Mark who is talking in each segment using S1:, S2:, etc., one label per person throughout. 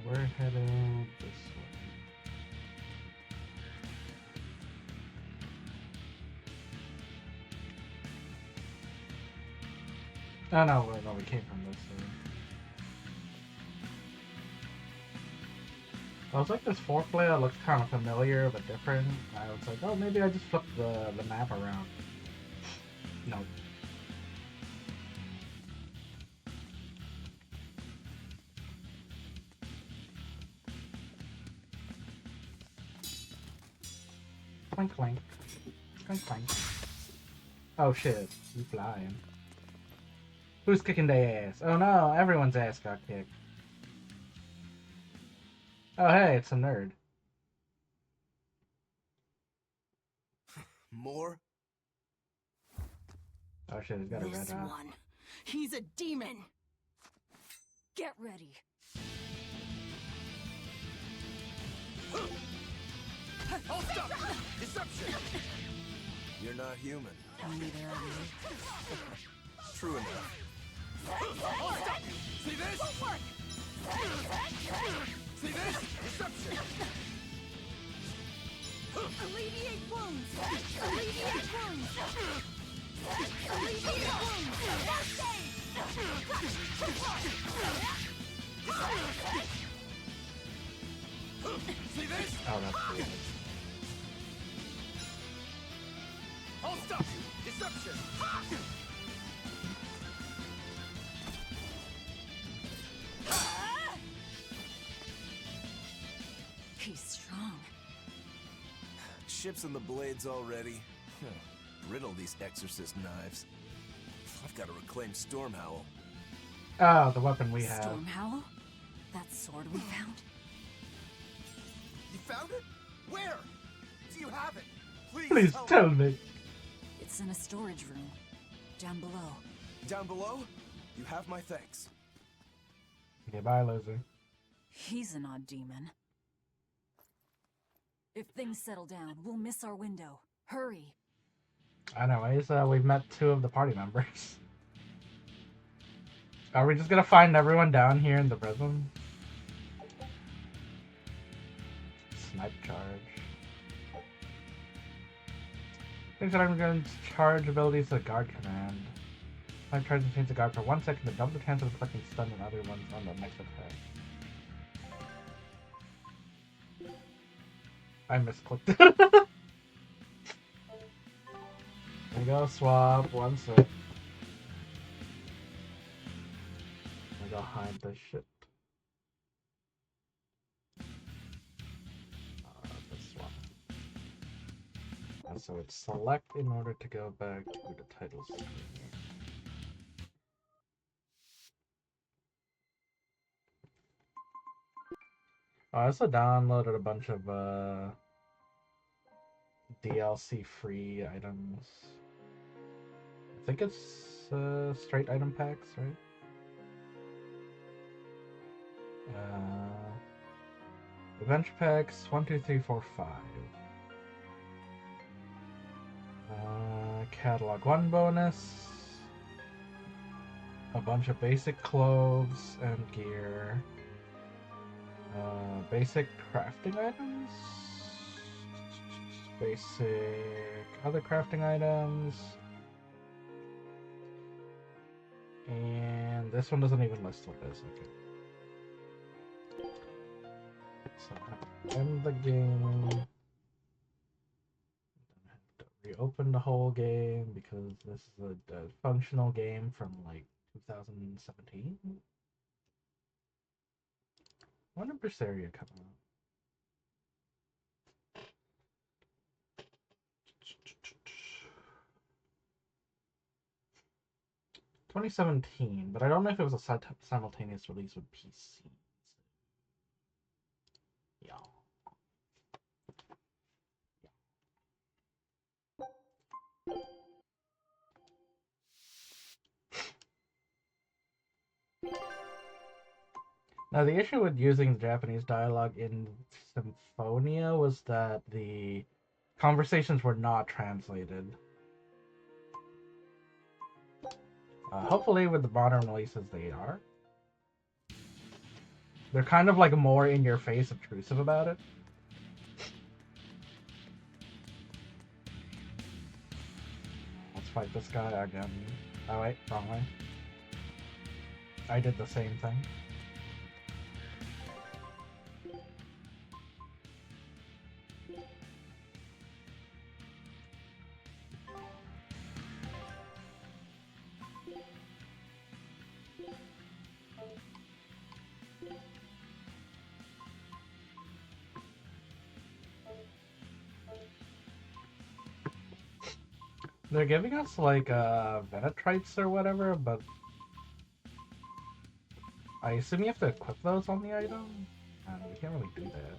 S1: We're headed this way. Oh no, no, we came from this way. I was like, this fork layout looks kind of familiar but different. I was like, oh, maybe I just flipped the map around. No. Clink, clink. Clink, clink. Oh shit, you flying. Who's kicking their ass? Oh no, everyone's ass got kicked. Oh hey, it's a nerd.
S2: More?
S1: Oh shit, he's got a red
S3: This
S1: eye.
S3: one. He's a demon. Get ready.
S2: Hold up! Deception! You're not human.
S3: Neither are you.
S2: True enough. Hold up! See this?
S3: Won't work.
S2: See this? Deception!
S3: Alleviate wounds. Alleviate wounds. Alleviate wounds. First aid.
S2: See this?
S1: Oh, that's cool.
S2: Hold up! Deception!
S3: He's strong.
S2: Ships and the blades already. Riddle these exorcist knives. I've got to reclaim Stormhowl.
S1: Oh, the weapon we have.
S3: Stormhowl? That sword we found?
S2: You found it? Where? Do you have it?
S1: Please tell me.
S3: It's in a storage room. Down below.
S2: Down below? You have my thanks.
S1: Okay, bye, loser.
S3: He's an odd demon. If things settle down, we'll miss our window. Hurry.
S1: Anyways, we've met 2 of the party members. Are we just gonna find everyone down here in the prison? Snipe charge. Things that I'm going to charge abilities to the guard command. Snipe charge maintains the guard for 1 second to double the chance of inflicting stun on other ones on the next attack. I misclicked it. There we go, swap, 1 sec. I gotta hide this shit. This one. So it's select in order to go back to the title screen. I also downloaded a bunch of DLC free items. I think it's straight item packs, right? Adventure packs 1, 2, 3, 4, 5. Catalog 1 bonus. A bunch of basic clothes and gear. Basic crafting items. Basic other crafting items. And this one doesn't even list what it is. Okay. So end the game. Then have to reopen the whole game because this is a functional game from like 2017. When did Berseria come out? '17, but I don't know if it was a simultaneous release with PC. Yeah. Now, the issue with using Japanese dialogue in Symphonia was that the conversations were not translated. Hopefully, with the modern releases, they are. They're kind of like more in your face, obtrusive about it. Let's fight this guy again. Oh wait, wrong way. I did the same thing. They're giving us like Venetrites or whatever, but I assume you have to equip those on the item, and we can't really do that.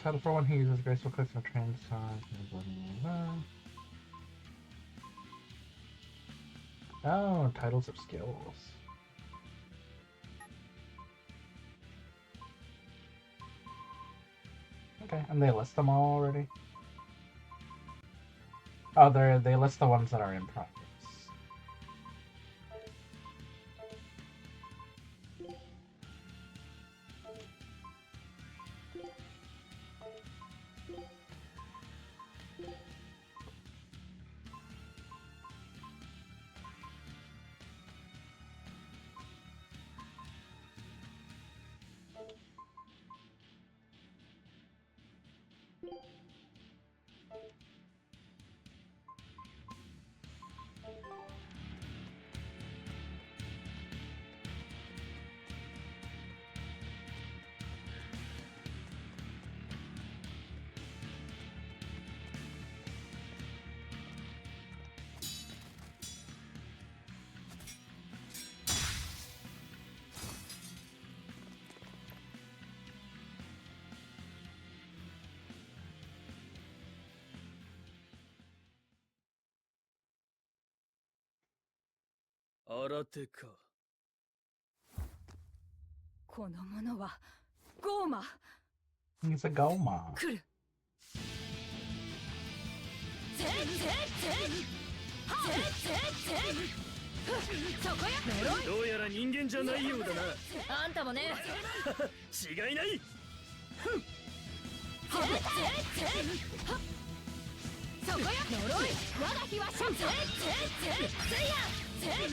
S1: Title for one who uses graceful clicks or trains time. Oh, titles of skills. Okay, and they list them all already? Oh, they list the ones that are in progress. He's a Goma.
S4: どうやら人間じゃないようだな。あんたもね。違いない。そこよ。呪い。我が日はシャンプ。せいや。せいや。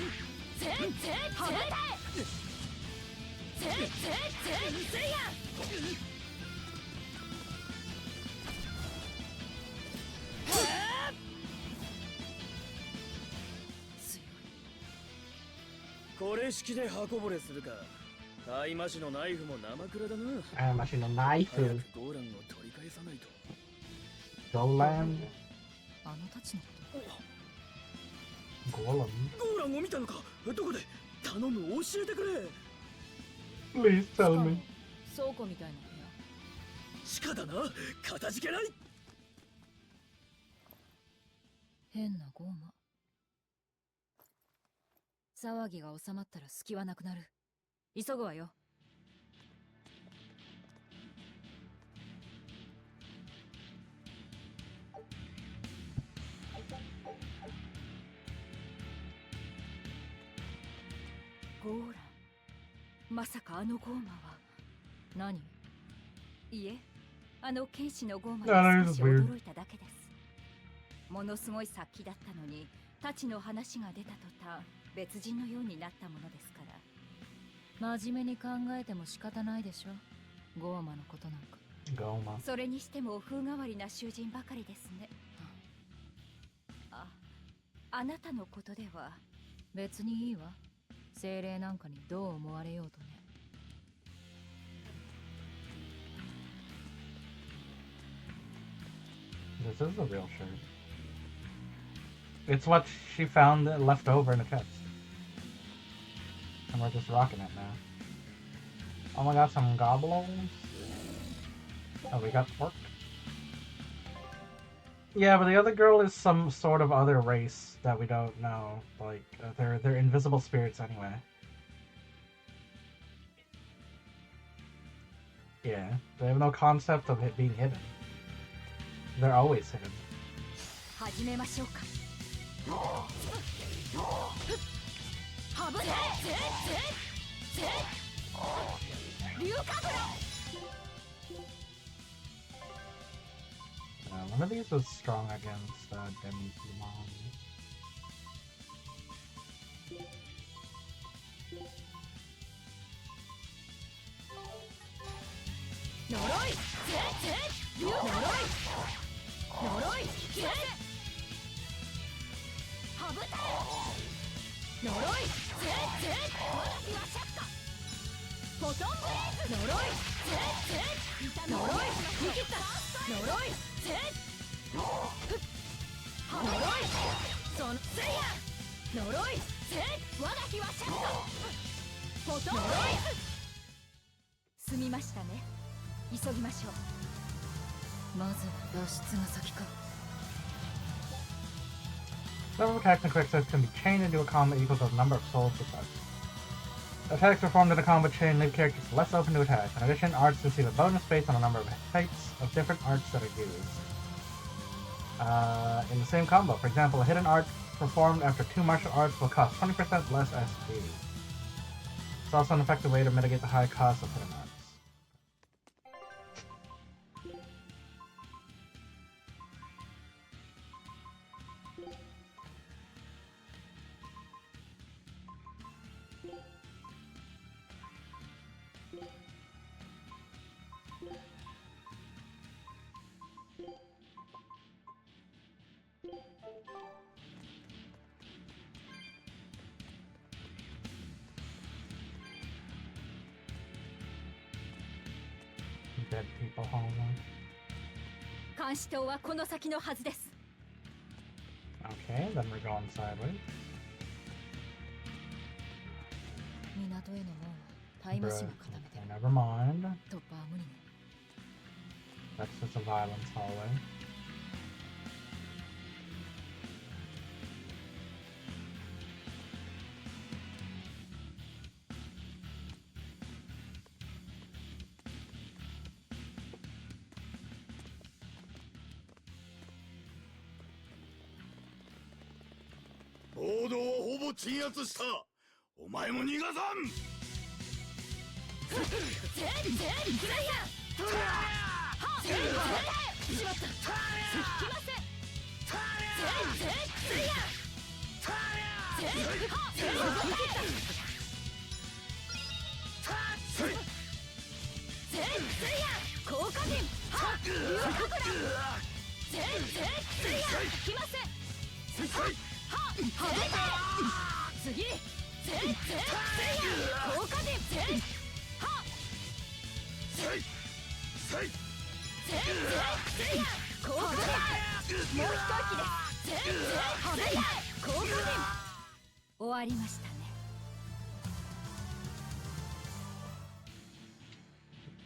S4: これ式で箱ぼれするか。大魔師のナイフも生クラだな。
S1: 大魔師のナイフ。
S4: 早くゴーランを取り返さないと。
S1: ゴーラン。
S3: あのたちのこと。
S1: ゴーラン。
S4: ゴーランを見たのか。どこで。頼む、教えてくれ。
S1: Please tell me。
S3: 倉庫みたいな部屋。
S4: 地下だな。かたじけない。
S3: 変なゴーマ。騒ぎが収まったら隙はなくなる。急ぐわよ。ゴーラン、まさかあのゴーマは。何？いえ、あの剣士のゴーマに少し驚いただけです。ものすごい殺気だったのに、たちの話が出た途端別人のようになったものですから。真面目に考えても仕方ないでしょ、ゴーマのことなんか。
S1: ゴーマ。
S3: それにしても風変わりな囚人ばかりですね。あなたのことでは。別にいいわ。精霊なんかにどう思われようとね。
S1: This is a real shirt. It's what she found left over in the chest. And we're just rocking it now. Oh my god, some goblins. Oh, we got pork. Yeah, but the other girl is some sort of other race that we don't know. Like, they're invisible spirits anyway. Yeah, they have no concept of it being hidden. They're always hidden.
S3: 始めましょうか。はぶれ。龍角炉。
S1: One of these was strong against Demi Lumon. Several attacks and quick sets can be chained into a combo equal to the number of souls possessed. Attacks performed in the combo chain leave characters less open to attack. In addition, arts receive a bonus based on the number of types of different arts that are used. In the same combo, for example, a hidden art performed after 2 martial arts will cost 20% less SP. It's also an effective way to mitigate the high cost of hidden arts. Dead people home.
S3: 監視塔はこの先のはずです。
S1: Okay, then we're going sideways.
S3: 港への門はタイムシが固めてる。
S1: Never mind.
S3: 突破は無理ね。
S1: That's just a violence hallway.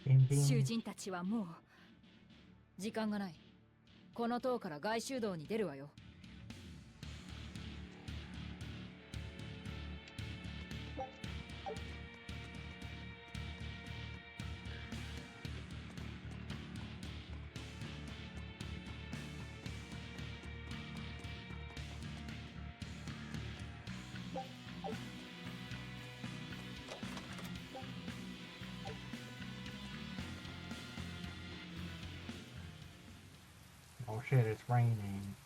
S1: Bing, bing.
S3: 囚人たちはもう時間がない。この塔から外修道に出るわよ。
S1: Oh shit, it's raining.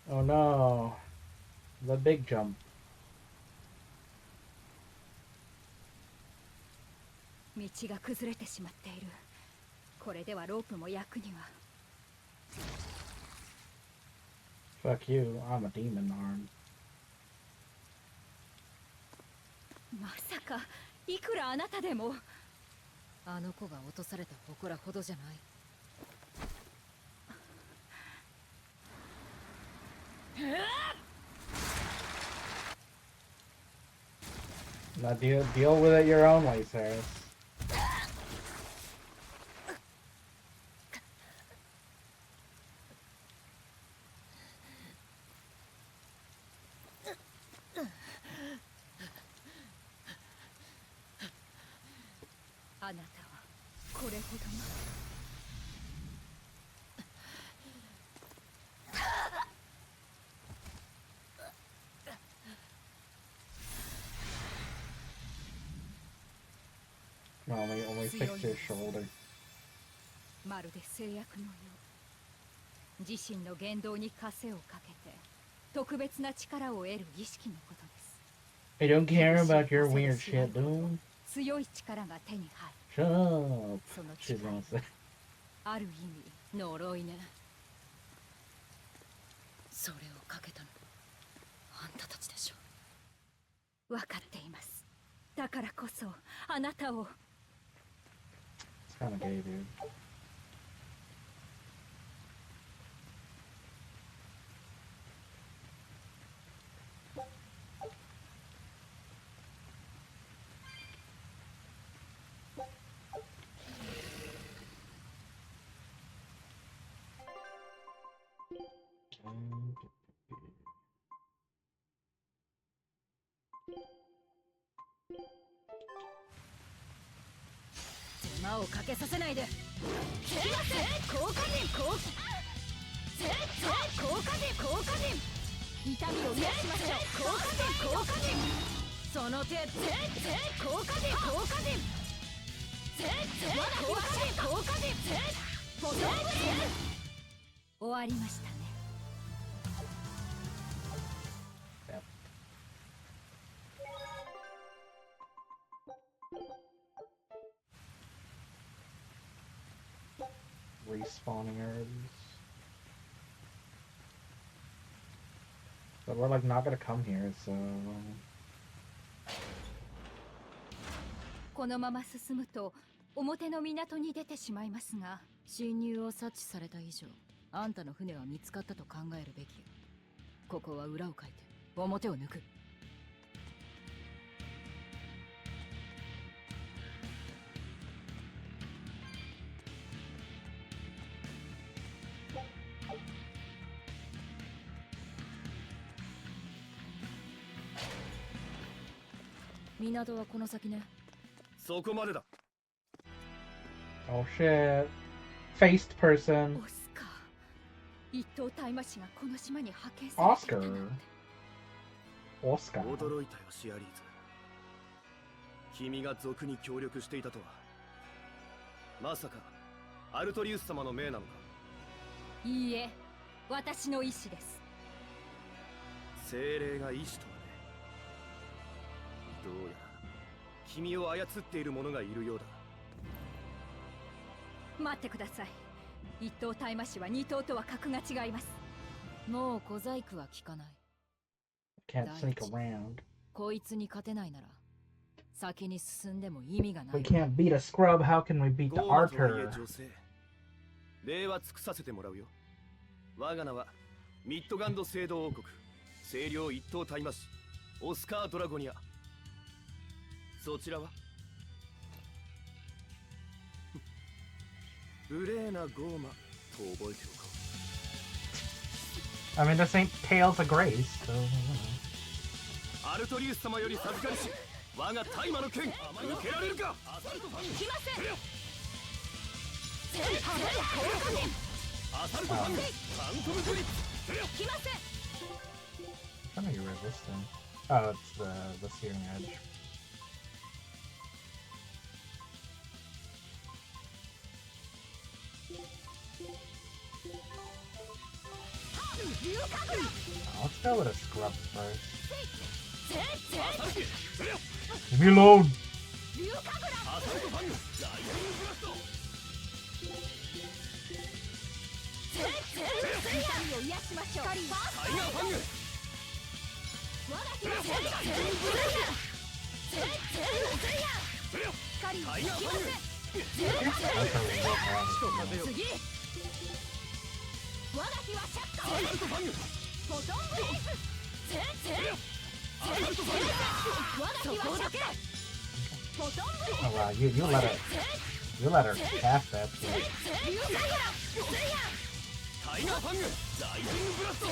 S1: Oh no. The big jump.
S3: 道が崩れてしまっている。これではロープも役には。
S1: Fuck you, I'm a demon arm.
S3: まさかいくらあなたでもあの子が落とされた祠ほどじゃない。
S1: Now deal with it your own way, Saris.
S3: あなたはこれほどの。
S1: Only fix your shoulder.
S3: まるで制約のよう。自身の言動に枷をかけて特別な力を得る儀式のことです。
S1: I don't care about your weird shit, dude.
S3: 強い力が手に入る。
S1: Shut up.
S3: その
S1: She's
S3: 力
S1: gonna say.
S3: ある意味呪いね。それをかけたのあんたたちでしょ。分かっています。だからこそあなたを。
S1: It's kinda gay, dude. Um,
S3: 手間をかけさせないで。効果陣効果陣痛みを癒しましょう。効果陣その手効果陣効果陣終わりましたね。
S1: Yep. Respawning herbs. But we're like not gonna come here, so
S3: このまま進むと表の港に出てしまいますが、侵入を察知された以上あんたの船は見つかったと考えるべき。ここは裏をかいて表を抜く。港はこの先ね。
S2: そこまでだ。
S1: oh shit. Faced person.
S3: オスカー、一等大魔師がこの島に派遣されていたなんて。
S1: Oscar.
S2: 驚いたよ、シアリーズ。君が賊に協力していたとは。まさかアルトリウス様の命なのか。
S3: いいえ、私の意志です。
S2: 精霊が意志とはね。どうやら君を操っている者がいるようだ。
S3: 待ってください。一等大魔師は二等とは格が違います。もう小細工は効かない。
S1: Can't sneak around.
S3: こいつに勝てないなら先に進んでも意味がな
S1: We
S3: い。
S1: can't beat a scrub. How can we beat the
S2: ゴーマとはいえ
S1: Archer?
S2: 女性。礼は尽くさせてもらうよ。我が名はミッドガンド聖堂王国清涼一等大魔師オスカー・ドラゴニア。そちらは無礼なゴーマと覚えておこう。
S1: I mean, this ain't Tales of Grace, so you know.
S2: アルトリウス様より授かりし我が大魔の剣受けられるか。
S3: 来ません。
S2: アサルトファングタントムグリップ。
S3: 来ません。
S1: What are you resisting? Oh, it's the searing edge. Let's go with a scrub first. Leave me alone.
S2: アサルトファングライトニングブラスト。
S3: 痛みを癒しましょう。
S2: タイガーファング。タイガーファング。
S1: That's a real problem.
S4: 次我が日はシャットボトンブレイス我が日はシャットボトンブレイ
S1: Oh wow, you let her cast that shit.
S4: 流サイヤ
S2: タイガーファングライジングブラスト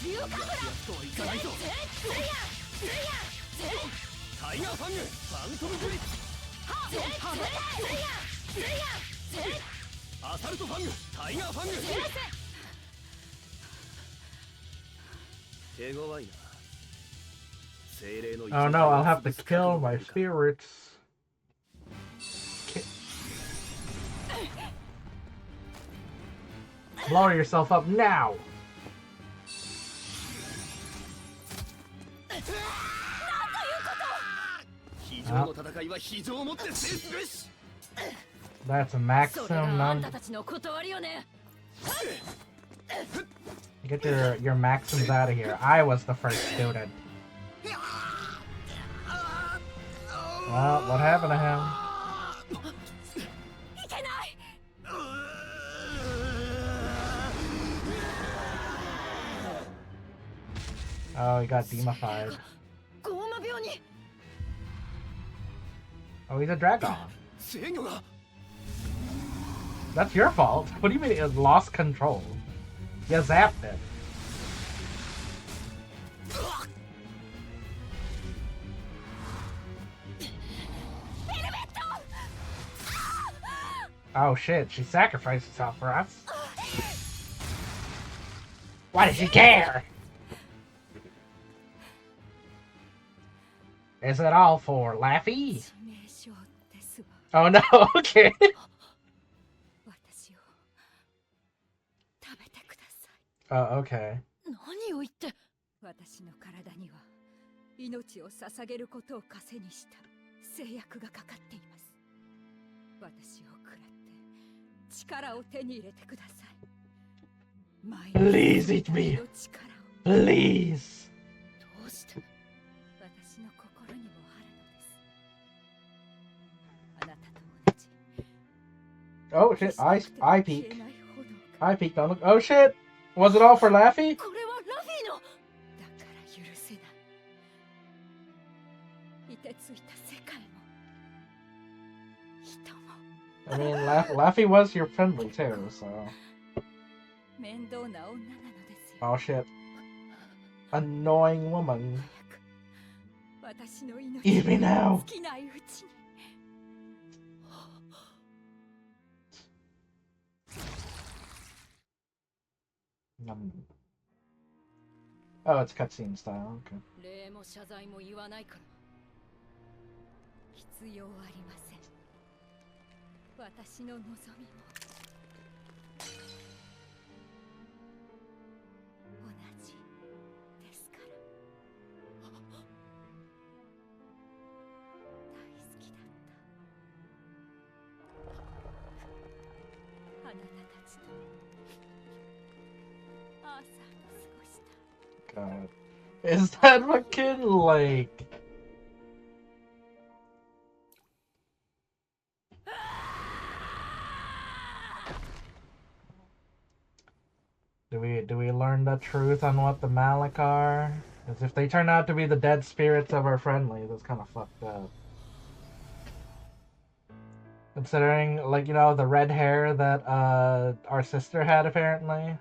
S4: 流カフラ
S2: とはいかないぞタイガーファングファントムブリッジアサルトファングタイガーファング手強いな精霊の
S1: Oh no, I'll have to kill my spirits. Blow yourself up now!
S2: 非常の戦いは非常をもって制すべし
S1: That's a
S4: それ
S1: maximum
S4: があん
S1: number.
S4: たたちの断りよね
S1: Get your maxims out of here. I was the first student. Well, what happened to him?
S4: いけない
S1: Oh, he got demified.
S4: ゴーマ病に
S1: Oh, he's a dragon.
S2: 制御が
S1: That's your fault. What do you mean it lost control? You zapped it. Oh shit, she sacrificed herself for us. Why does she care? Is it all for Laffy?
S3: 致命傷ですわ
S1: Oh no, okay.
S3: 私を食べてください
S1: Oh, okay.
S4: 何を言って
S3: 私の体には命を捧げることを枷にした制約がかかっています私を食らって力を手に入れてください毎日
S1: Please eat me.
S3: の力を
S1: Please.
S4: どうして
S3: 私の心にもあるのですあなたと同じ
S1: Oh shit, I
S3: 消
S1: peek.
S3: えない炎が
S1: I peeked on the. Oh shit! Was it all for Laffy?
S4: これはラフィーの
S3: だから許せない凍てついた世界も人も
S1: I mean, Laffy was your friendly too, so.
S3: 面倒な女なのですよ
S1: Oh shit. Annoying woman.
S3: 早く私の命
S1: Eat me now.
S3: 尽きないうちに
S1: Oh, it's cutscene style. Okay.
S4: 礼も謝罪も言わないから
S3: 必要ありません私の望みも同じですから大好きだったあなたたちとアーサーと過ごした
S1: God. Is that fucking like. Do we learn the truth on what the Malak are? Because if they turn out to be the dead spirits of our friendly, that's kind of fucked up. Considering, like, you know, the red hair that our sister had apparently.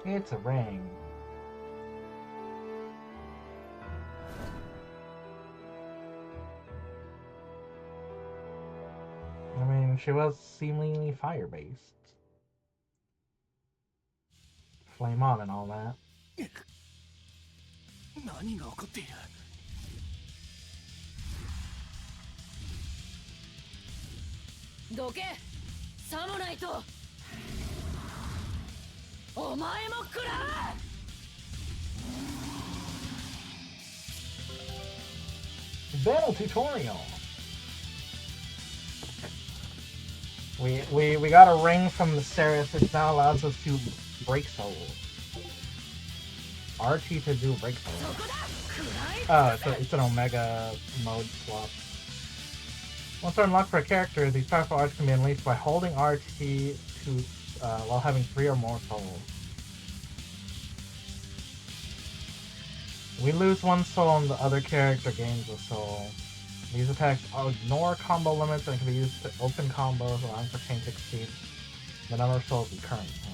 S1: It's a ring. I mean, she was seemingly fire-based. Flame on and all that.
S2: 何が起こっている
S4: どけさもないとお前も食らう。
S1: Battle tutorial. We got a ring from the Berseria, which now allows us to break souls. RT to do break souls. Oh, it's an Omega mode swap. Once they're unlocked for a character, these powerful arts can be unleashed by holding RT to while having 3 or more souls. We lose 1 soul and the other character gains a soul. These attacks ignore combo limits and can be used to open combos, allowing for chain to exceed the number of souls we currently have.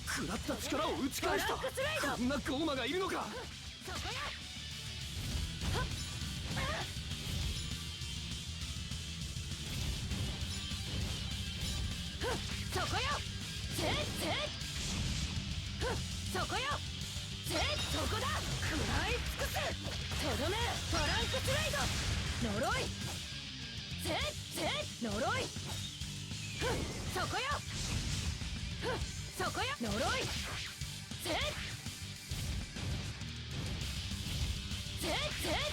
S2: 食らった力を打ち返した。こんなゴーマがいるのか。
S4: そこよ。そこよ。そこだ。食らい尽くす。とどめトランクスライド。呪い。呪い。そこよ。そこよ。呪い。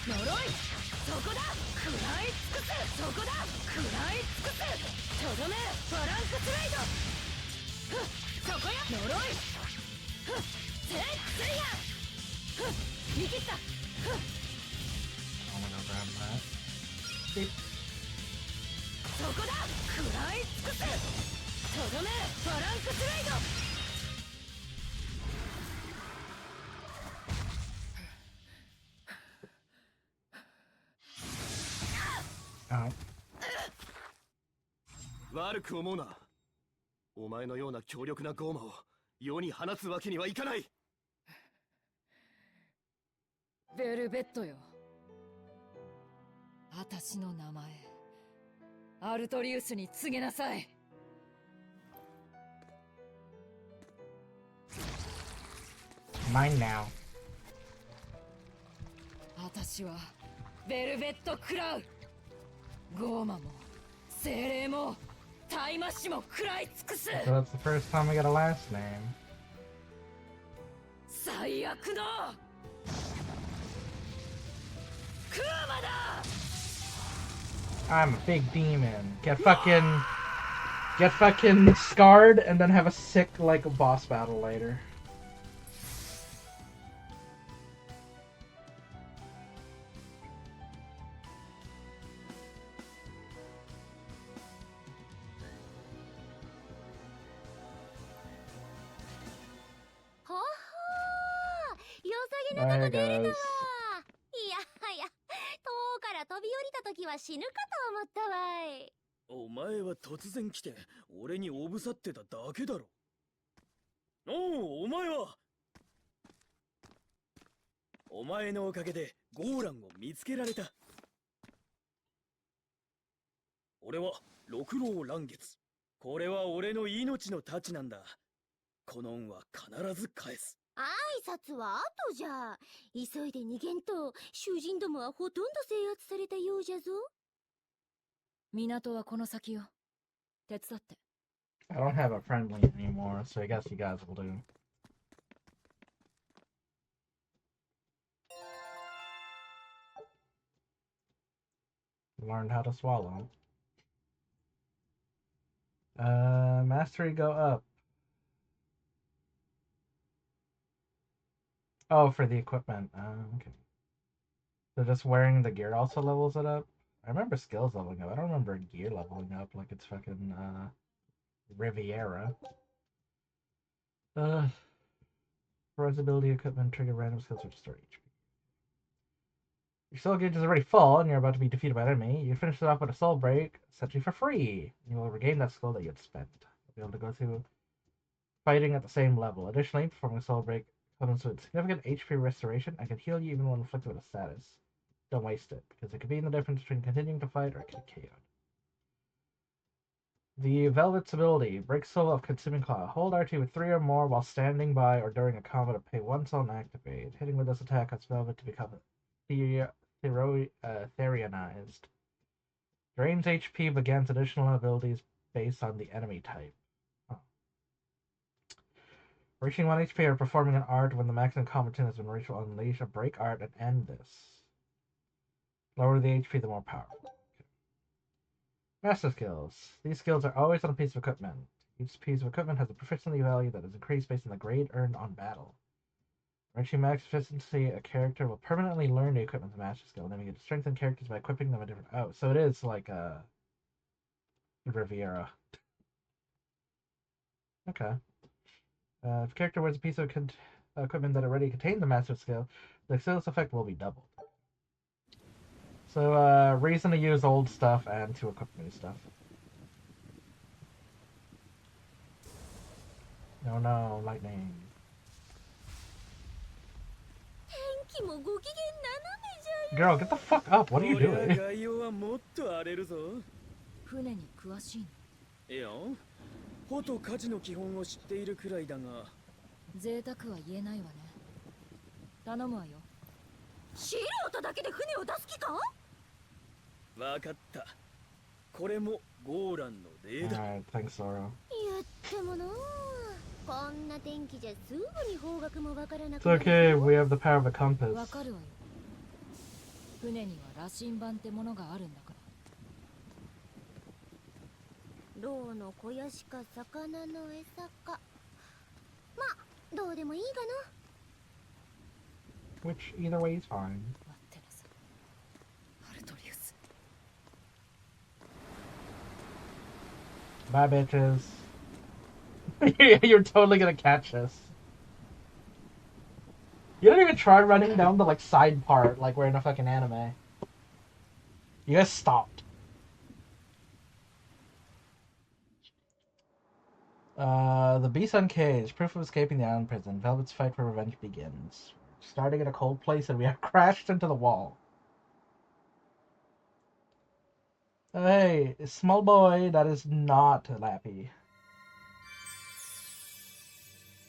S4: 呪い。そこだ。食らい尽くす。そこだ。食らい尽くす。とどめトランクスライド。そこよ。呪い。見切った。
S1: I'm gonna grab that. Beep.
S4: そこだ。食らい尽くす。とどめトランクスライド。
S2: 悪く思うな。お前のような強力なゴーマを世に放つわけにはいかない。
S4: ベルベットよ。私の名前アルトリウスに告げなさい。
S1: Mine now.
S4: 私はベルベット・クラウ。ゴーマも精霊もタイマッシュも食らい尽くす。
S1: So that's the first time I got a last name.
S4: 最悪のクーマだ。
S1: I'm a big demon. Get fucking scarred and then have a sick like boss battle later. There it goes.
S5: いやはや、塔から飛び降りた時は死ぬかと思ったわい。
S6: お前は突然来て俺におぶさってただけだろ。おお、お前は。お前のおかげでゴーランを見つけられた。俺は六郎蘭月。これは俺の命の太刀なんだ。この恩は必ず返す。
S5: 挨拶は後じゃ。急いで逃げんと、囚人どもはほとんど制圧されたようじゃぞ。
S4: 港はこの先よ。手伝って。
S1: I don't have a friendly anymore, so I guess you guys will do. Learned how to swallow. Mastery go up. Oh, for the equipment. Okay. So just wearing the gear also levels it up? I remember skills leveling up. I don't remember gear leveling up like it's fucking, Riviera. Ability equipment, trigger random skills or restore HP. Your soul gauge is already full and you're about to be defeated by an enemy. You finish it off with a soul break, set you for free. You will regain that skill that you had spent. You'll be able to go through fighting at the same level. Additionally, performing a soul break comes with significant HP restoration and can heal you even when inflicted with a status. Don't waste it, because it could be in the difference between continuing to fight or getting KO'd. The Velvet's ability, Break Soul of Consuming Claw. Hold RT with 3 or more while standing by or during a combat to pay 1 soul and activate. Hitting with this attack causes Velvet to become Therionized. Drains HP but gains additional abilities based on the enemy type. Oh. Reaching 1 HP or performing an art when the maximum combatant has been reached will unleash a break art and end this. Lower the HP, the more powerful. Okay. Master skills. These skills are always on a piece of equipment. Each piece of equipment has a proficiency value that is increased based on the grade earned on battle. Reaching max efficiency, a character will permanently learn the equipment's master skill, enabling it to strengthen characters by equipping them with different. Oh, so it is like a Riviera. Okay. If a character wears a piece of equipment that already contains a master skill, the skill's effect will be doubled. So, reason to use old stuff and to equip new stuff. No, no, lightning. Girl, get the fuck up. What are you doing?
S6: 概要はもっと荒れるぞ。
S3: 船に詳しいの？
S6: いや、帆と舵の基本を知っているくらいだが。
S3: 贅沢は言えないわね。頼むわよ。
S5: 素人だけで船を出す気か？
S6: わかった。これもゴーランの例だ。
S1: Alright, thanks, Zoro.
S5: やってもな、こんな天気じゃすぐに方角もわからな
S1: It's
S5: くなる。
S1: okay, we have the power of a compass.
S3: わかるわよ。船には羅針盤ってものがあるんだから。
S5: 牢の小屋しか魚の餌か。まあ、どうでもいいがな。
S1: Which, either way, is fine.
S3: 待ってなさい。アルトリウス。
S1: Bye, bitches. You're totally gonna catch this. You don't even try running down the, like, side part like we're in a fucking anime. You guys stopped. The beast uncaged. Proof of escaping the island prison. Velvet's fight for revenge begins. Starting in a cold place and we have crashed into the wall. Hey, small boy, that is not Lappy.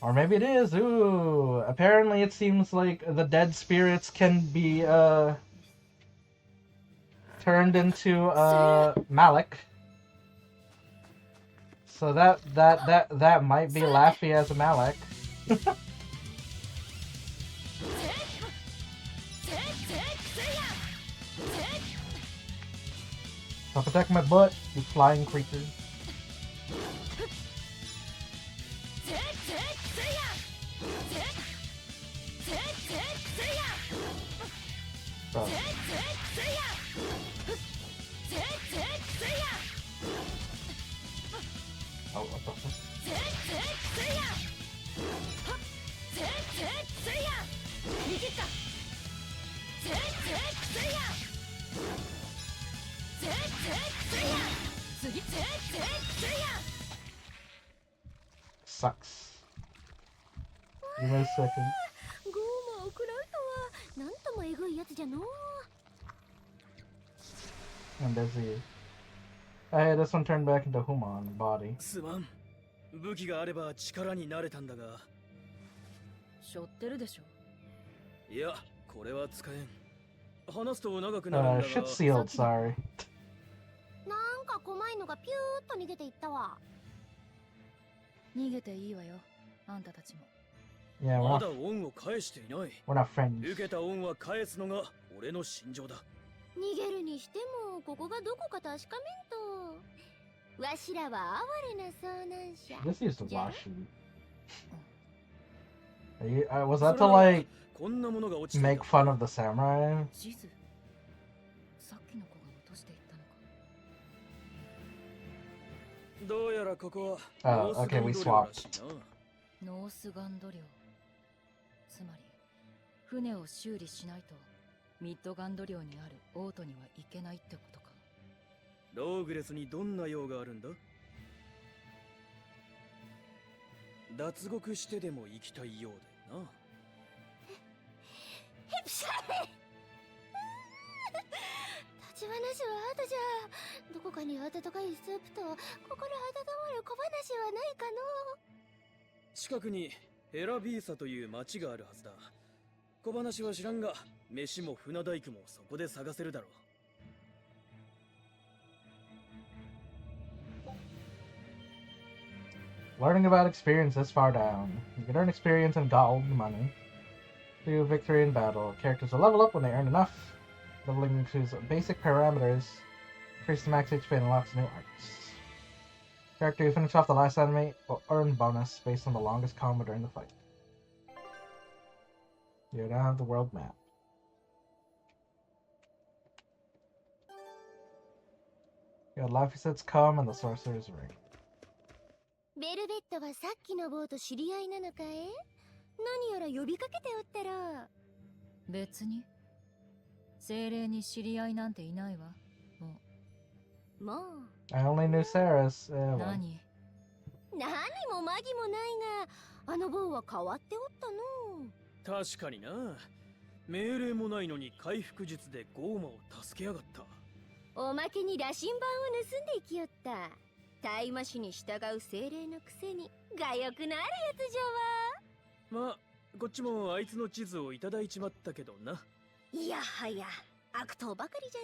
S1: Or maybe it is. Ooh. Apparently it seems like the dead spirits can be turned into Malik. So that might be Laffy as a Malik. Stop attacking my butt, you flying creature. Bro. Oh, what the fuck? Sucks. Give me a second.
S5: ゴーマを食らうとはなんともえぐいやつじゃのう。
S1: I'm busy. Hey, this one turned back into Human body.
S6: すまん。武器があれば力になれたんだが。
S3: 背負ってるでしょ。
S6: いや、これは使えん。話すと長くなるんだが。
S1: Shit sealed, sorry.
S5: なんか怖いのがピューッと逃げていったわ。
S3: 逃げていいわよ。あんたたちも。
S1: Yeah,
S6: まだ恩を返していない。
S1: we're not friends.
S6: 受けた恩は返すのが俺の信条だ。
S5: 逃げるにしてもここがどこか確かめんと。わしらは哀れな遭難者。
S1: This used to wash you. Was that to like
S6: こんなものが落ちて
S1: make fun of the samurai?
S3: 地図。さっきの子が落としていったのか。
S6: どうやらここは
S1: Oh, okay, we swapped.
S3: ノースガンド領。つまり船を修理しないとミッドガンド領にあるオートには行けないってことか。
S6: ローグレスにどんな用があるんだ？脱獄してでも行きたいようだよな。
S5: ヘプシャイ立ち話は後じゃ。どこかに温かいスープと心温まる小話はないかの。
S6: 近くにヘラビーサという町があるはずだ。小話は知らんが、飯も船大工もそこで探せるだろう。
S1: Learning about experience this far down. You can earn experience and gold money through victory in battle. Characters will level up when they earn enough. Leveling includes basic parameters. Increase the max HP and unlocks new arts. Character who finishes off the last enemy will earn bonus based on the longest combo during the fight. You now have the world map. You got Laphicet's Comb and the Sorcerer's Ring.
S5: ベルベットはさっきの坊と知り合いなのかい？何やら呼びかけておったら。
S3: 別に精霊に知り合いなんていないわ。
S5: もう
S1: I only knew Sarah's.
S3: 何？
S5: 何もマギもないが、あの坊は変わっておったの。
S6: 確かにな。命令もないのに回復術でゴーマを助けやがった。
S5: おまけに羅針盤を盗んでいきよった。大魔師に従う精霊のくせに我欲のあるやつじゃわ。
S6: まあ、こっちもあいつの地図をいただいちまったけどな。
S5: いやはや、悪党ばかりじゃ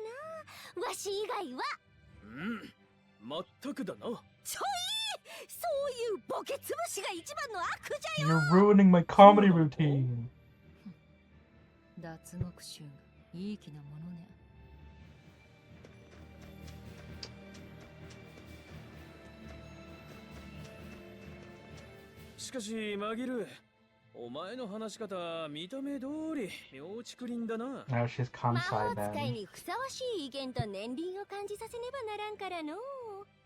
S5: な。わし以外は。
S6: まったくだな。
S5: ちょい、そういうボケつぶしが一番の悪じゃよ。
S1: You're ruining my comedy routine.
S3: 脱獄衆がいい気なものね。
S6: しかしマギル、お前の話し方見た目通り妙竹林だな。
S1: Now she's
S5: 魔
S1: Kansai
S5: 法使い
S1: Ben.
S5: にふさわしい威厳と年輪を感じさせねばならんからの。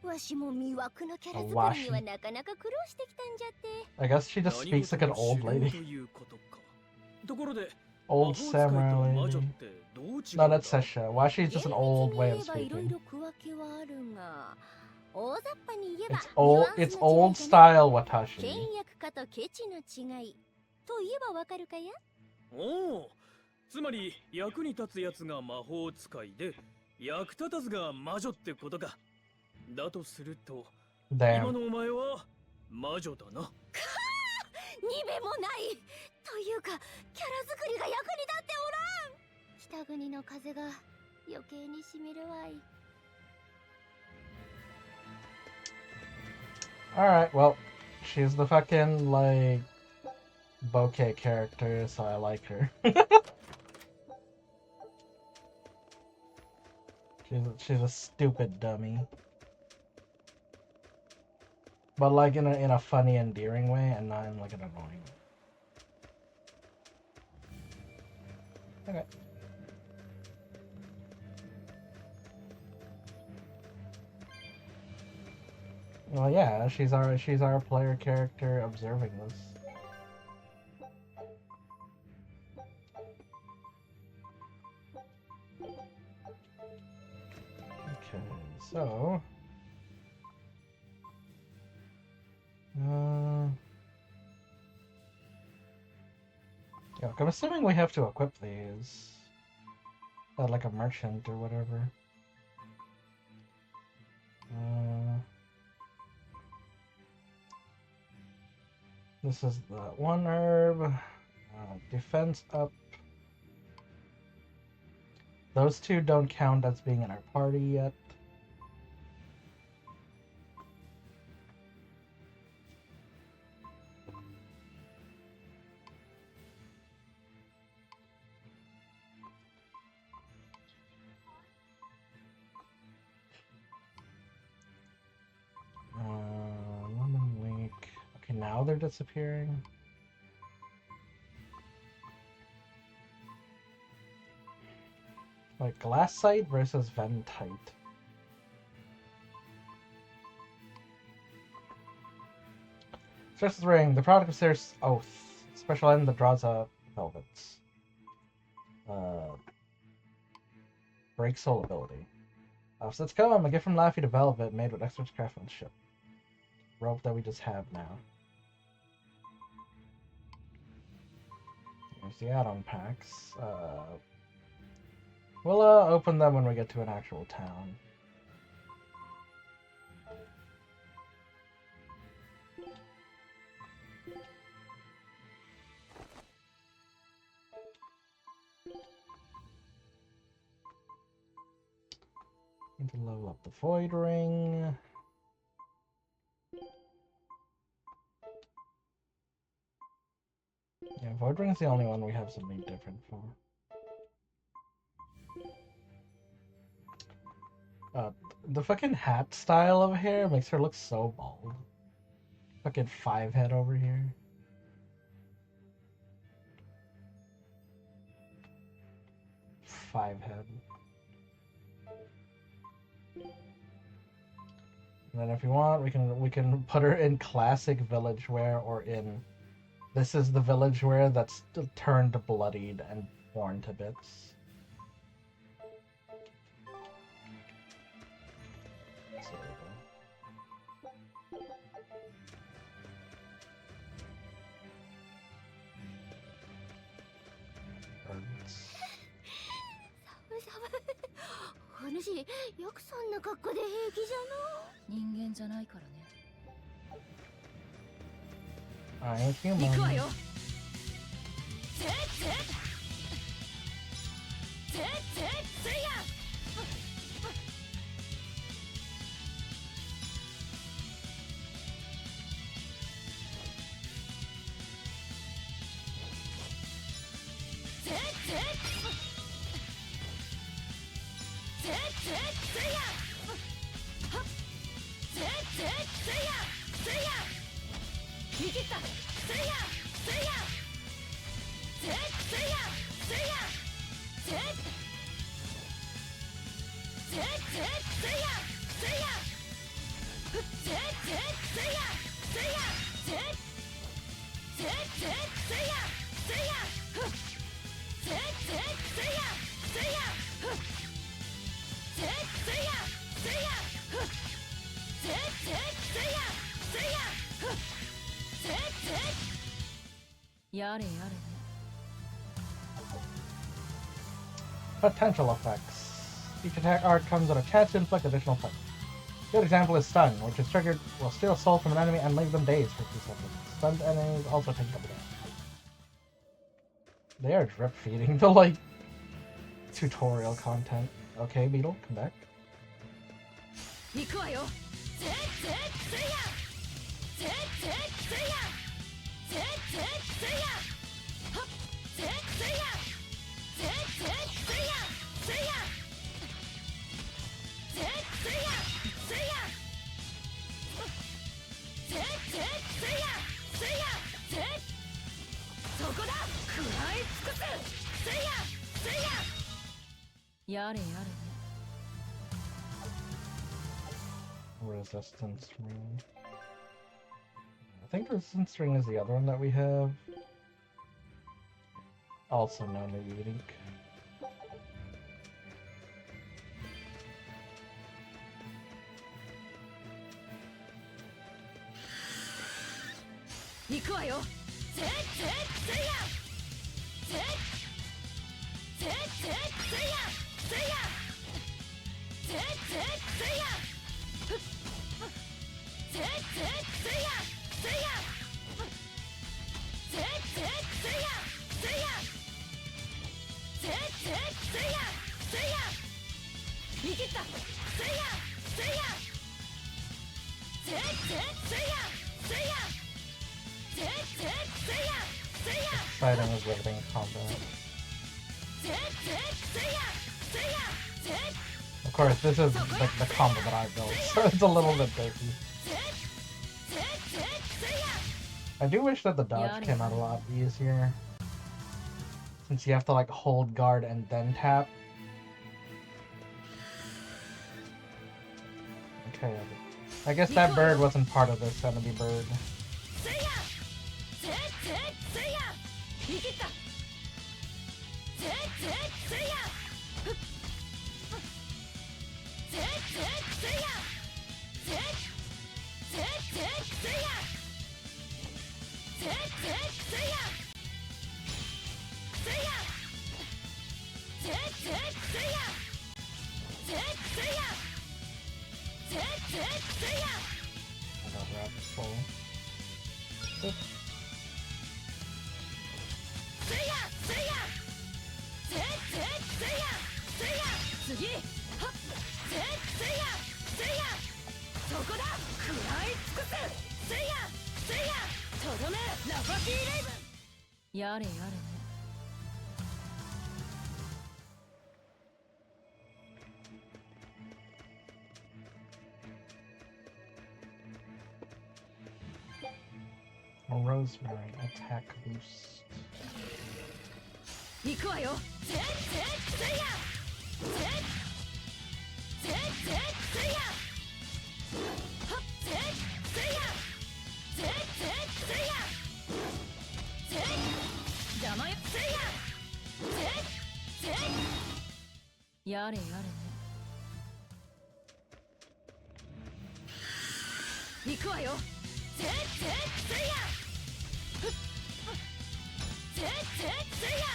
S5: わしも魅惑のキャラ作りにはなかなか苦労してきたんじゃって。
S1: I guess she just speaks like an old
S6: と
S1: lady.
S6: いうことか。ところで
S1: Old samurai
S6: 魔女っ
S1: lady.
S6: てどう違うん
S1: No,
S6: だ？
S1: that's Sesha. Why she's just an old way of
S5: いろい
S1: speaking.
S5: ろ区分けはあるが、大雑把に言えば
S1: It's old style
S5: 倹
S1: Watashi.
S5: 約家とケチの違いと言えばわかるかや。
S6: おお、つまり役に立つやつが魔法使いで役立たずが魔女ってことか。だとすると今
S1: Damn.
S6: のお前は魔女だな。
S5: にべもないというか、キャラ作りが役に立っておらん。北国の風が余計にしみるわい。
S1: Alright, well, she's the fucking, like, bouquet character, so I like her. she's a stupid dummy. But, like, in a funny, endearing way, and not in, like, an annoying way. Okay. Well, yeah, she's our player character observing this. Okay, so yeah, I'm assuming we have to equip these, like a merchant or whatever. This is the one herb. Defense up. Those two don't count as being in our party yet. Lemon Week. Okay, now they're disappearing. Like Glassite versus Ventite. Stress Ring, the product of Sarah's Oath. Special item that draws up velvets. Break soul ability. So let's go. A gift from Laffy to Velvet made with expert craftsmanship. Rope that we just have now. Here's the add-on packs. We'll open them when we get to an actual town. Need to level up the Void Ring. Yeah, Void Ring's the only one we have something different for. The fucking hat style of hair makes her look so bald. Fucking 5-head over here. Five-head. And then if you want, we can put her in classic village wear or in this is the village wear that's turned bloodied and worn to bits. So,
S5: お主、よくそんな格好で平気じゃの。
S3: 人間じゃないからね。
S1: I'm human.
S4: 行くわよ。せっせっせっせっせや。せっせっせっせっせや。はっせっせっせやせや。見切った。せやせやせっせやせやせっせっせっせやせやせっせっせやせやせっせっせっせやせやせっせっせやせやせっせやせやせっせっせやせやせっせっ
S3: やれやれね。
S1: Potential effects. Each attack art comes with a chance to inflict additional effects. A good example is Stun, which is triggered will steal a soul from an enemy and leave them dazed for 2 seconds. Stunned enemies also take double damage. They are drip feeding the like tutorial content. Okay, Beetle, come back.
S4: 行くわよ。せっせっせやせっせっせやせっせっせやはっせっせやせっせっせやせやせっせやせやせっせっせやせやせっそこだ食らい尽くすせやせや
S3: やれやれね。
S1: Resistance ring. I think resistance ring is the other one that we have. Also known as unique.
S4: 行くわよ。せっせっせやせっせっせっせやせやせっせっせやふっせっせっせやせやせっせっせやせやせっせっせやせや見切ったせやせやせっせっせやせや
S1: Fighting is riveting combat. Of course, this is like the combo that I built, so it's a little bit dirty. I do wish that the dodge came out a lot easier, since you have to like hold guard and then tap. Okay, I guess that bird wasn't part of this enemy bird. 見切ったせっせっせやふっせっせっせやせっせっせっせやせっせっせやせやせっせっせやせっせやせっせっせや I got wrapped full. せやせやせっせっせやせや次はっせっせやせやそこだ食らい尽くすせやせやとどめラファティレイブン
S3: やれやれね。
S1: Rosemary attack boost.
S4: 行くわよ。せっせっせいや。せっせっせっせいや。はっせっせいや。せっせっせいや。せっ邪魔よ。せいや。せっせっ
S3: やれやれね。
S4: 行くわよ。せっせっせいや。せっせっせいや。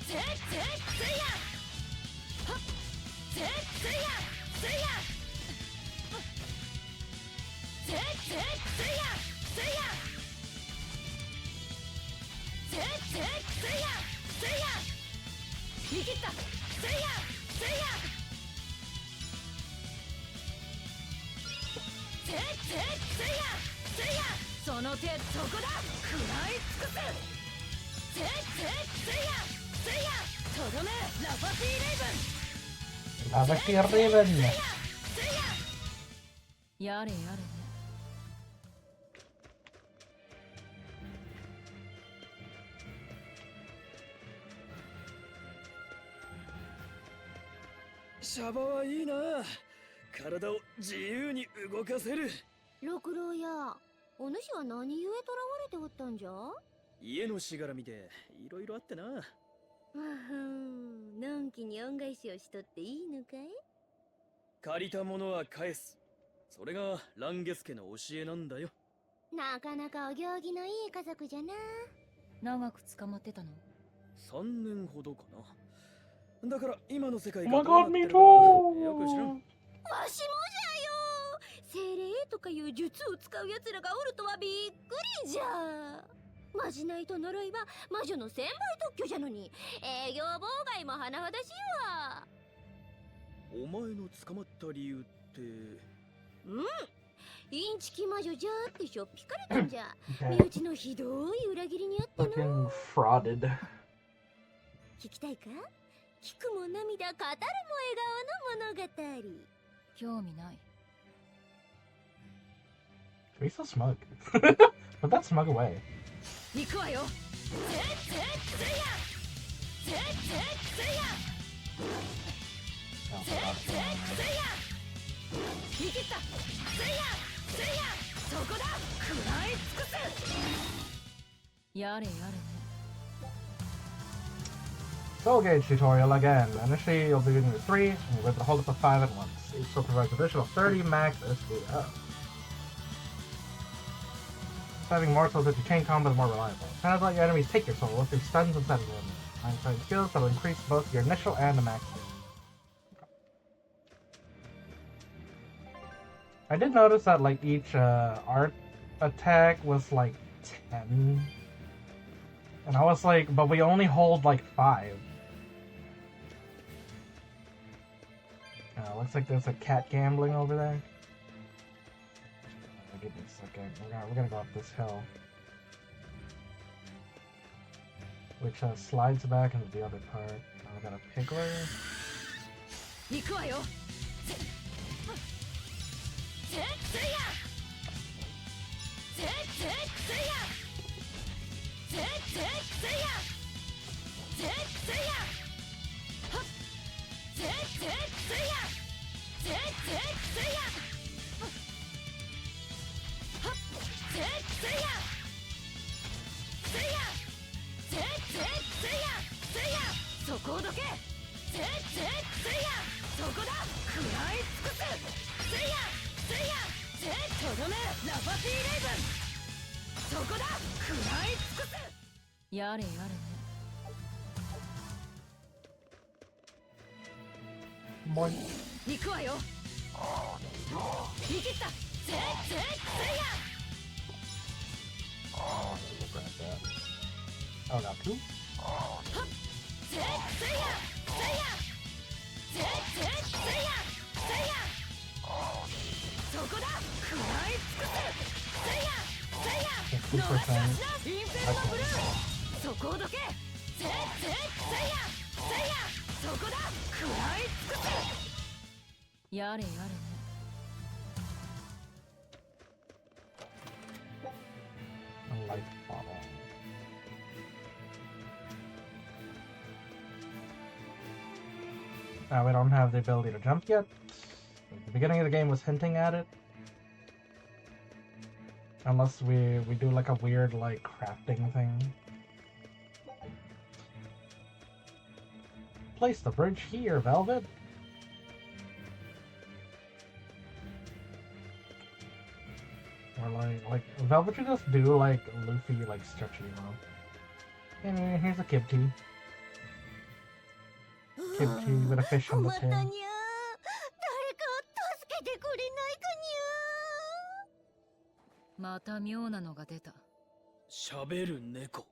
S4: せっせっせいや。はっせっせいや。せいや。せっせっせいや。せいや。せっせっせいや。せいや。見切った。せいや。せいや。せっせっせいや。せいや。その手そこだ。食らい尽くす。せっせっせいや。せいや。とどめラファティレイブン。
S1: Lavaki Raven.
S4: せいや。せいや。
S3: やれやれね。
S6: シャバはいいな。体を自由に動かせる。
S5: 六郎や、お主は何故囚われておったんじゃ？
S6: 家のしがらみでいろいろあってな。
S5: のんきに恩返しをしとっていいのかい？
S6: 借りたものは返す。それがランゲス家の教えなんだよ。
S5: なかなかお行儀のいい家族じゃな。
S3: 長く捕まってたの？
S6: 3年ほどかな。だから今の世界
S1: Oh
S6: が
S1: my
S6: どうな
S1: god,
S6: って
S1: me
S6: るかよく知らん。
S1: too!
S5: わしもじゃよ。精霊とかいう術を使う奴らがおるとはびっくりじゃ。まじないと呪いは魔女の専売特許じゃのに、営業妨害も甚だしいわ。
S6: お前の捕まった理由って。
S5: インチキ魔女じゃーってしょっぴかれたんじゃ。身
S1: Okay.
S5: 内のひどい裏切りにあってな。
S1: Fucking frauded.
S5: 聞きたいか？聞くも涙語るも笑顔の物語。
S3: 興味ない。
S1: He's so smug. Put that smug away.
S4: 行くわよ。せっせっせいや。せっせっせいや。
S1: Oh
S4: せっ
S1: my
S4: せっ
S1: god.
S4: せいや。見切った。せいや。せいや。そこだ。食らい尽くす。
S3: やれやれね。
S1: Soul Gauge tutorial again. Initially, you'll be using the 3, and you'll be able to hold up to 5 at once. Each still provides additional 30 max SP. Having more souls that your chain combo is more reliable. Try not to let your enemies take your soul with through stuns and sudden movement. Find certain skills that will increase both your initial and the max. I did notice that like each art attack was like 10. And I was like, but we only hold like 5. Looks like there's a cat gambling over there. Give me a second. We're gonna go up this hill, which slides back into the other part. Now we got a Piggler.
S4: 行くわよ。せっせいや。せっせっせいや。せっせっせいや。せっせいや。はっせっせっせいや。せっせっせいや。はっせっせいや。せいや。せっせっせいや。せいや。そこをどけ。せっせっせいや。そこだ。食らい尽くす。せいや。せいや。せっとどめラファティレイブン。そこだ。食らい尽くす。
S3: やれやれね。
S1: Boy.
S4: 行くわよ。見切った。せっせっせいや。
S1: We'll grab that. Oh, got 2?
S4: せっせいや。せいや。せっせっせいや。せいや。そこだ。食らい尽くす。せいや。せいや。
S1: 50%.
S4: インフェローブルーそこをどけせいやそこだ食らい尽くせ
S3: やれやれね。
S1: A life bottle. We don't have the ability to jump yet. The beginning of the game was hinting at it. Unless we do like a weird like crafting thing. Place the bridge here, Velvet. Or like Velvet should just do like Luffy like stretchy, you know. Anyway, here's a Kibti. Kibti with a fish on the
S5: 困ったにゃー。誰か
S1: tail.
S5: 助けてくれないか
S3: また妙なのが出た。
S6: 喋る猫。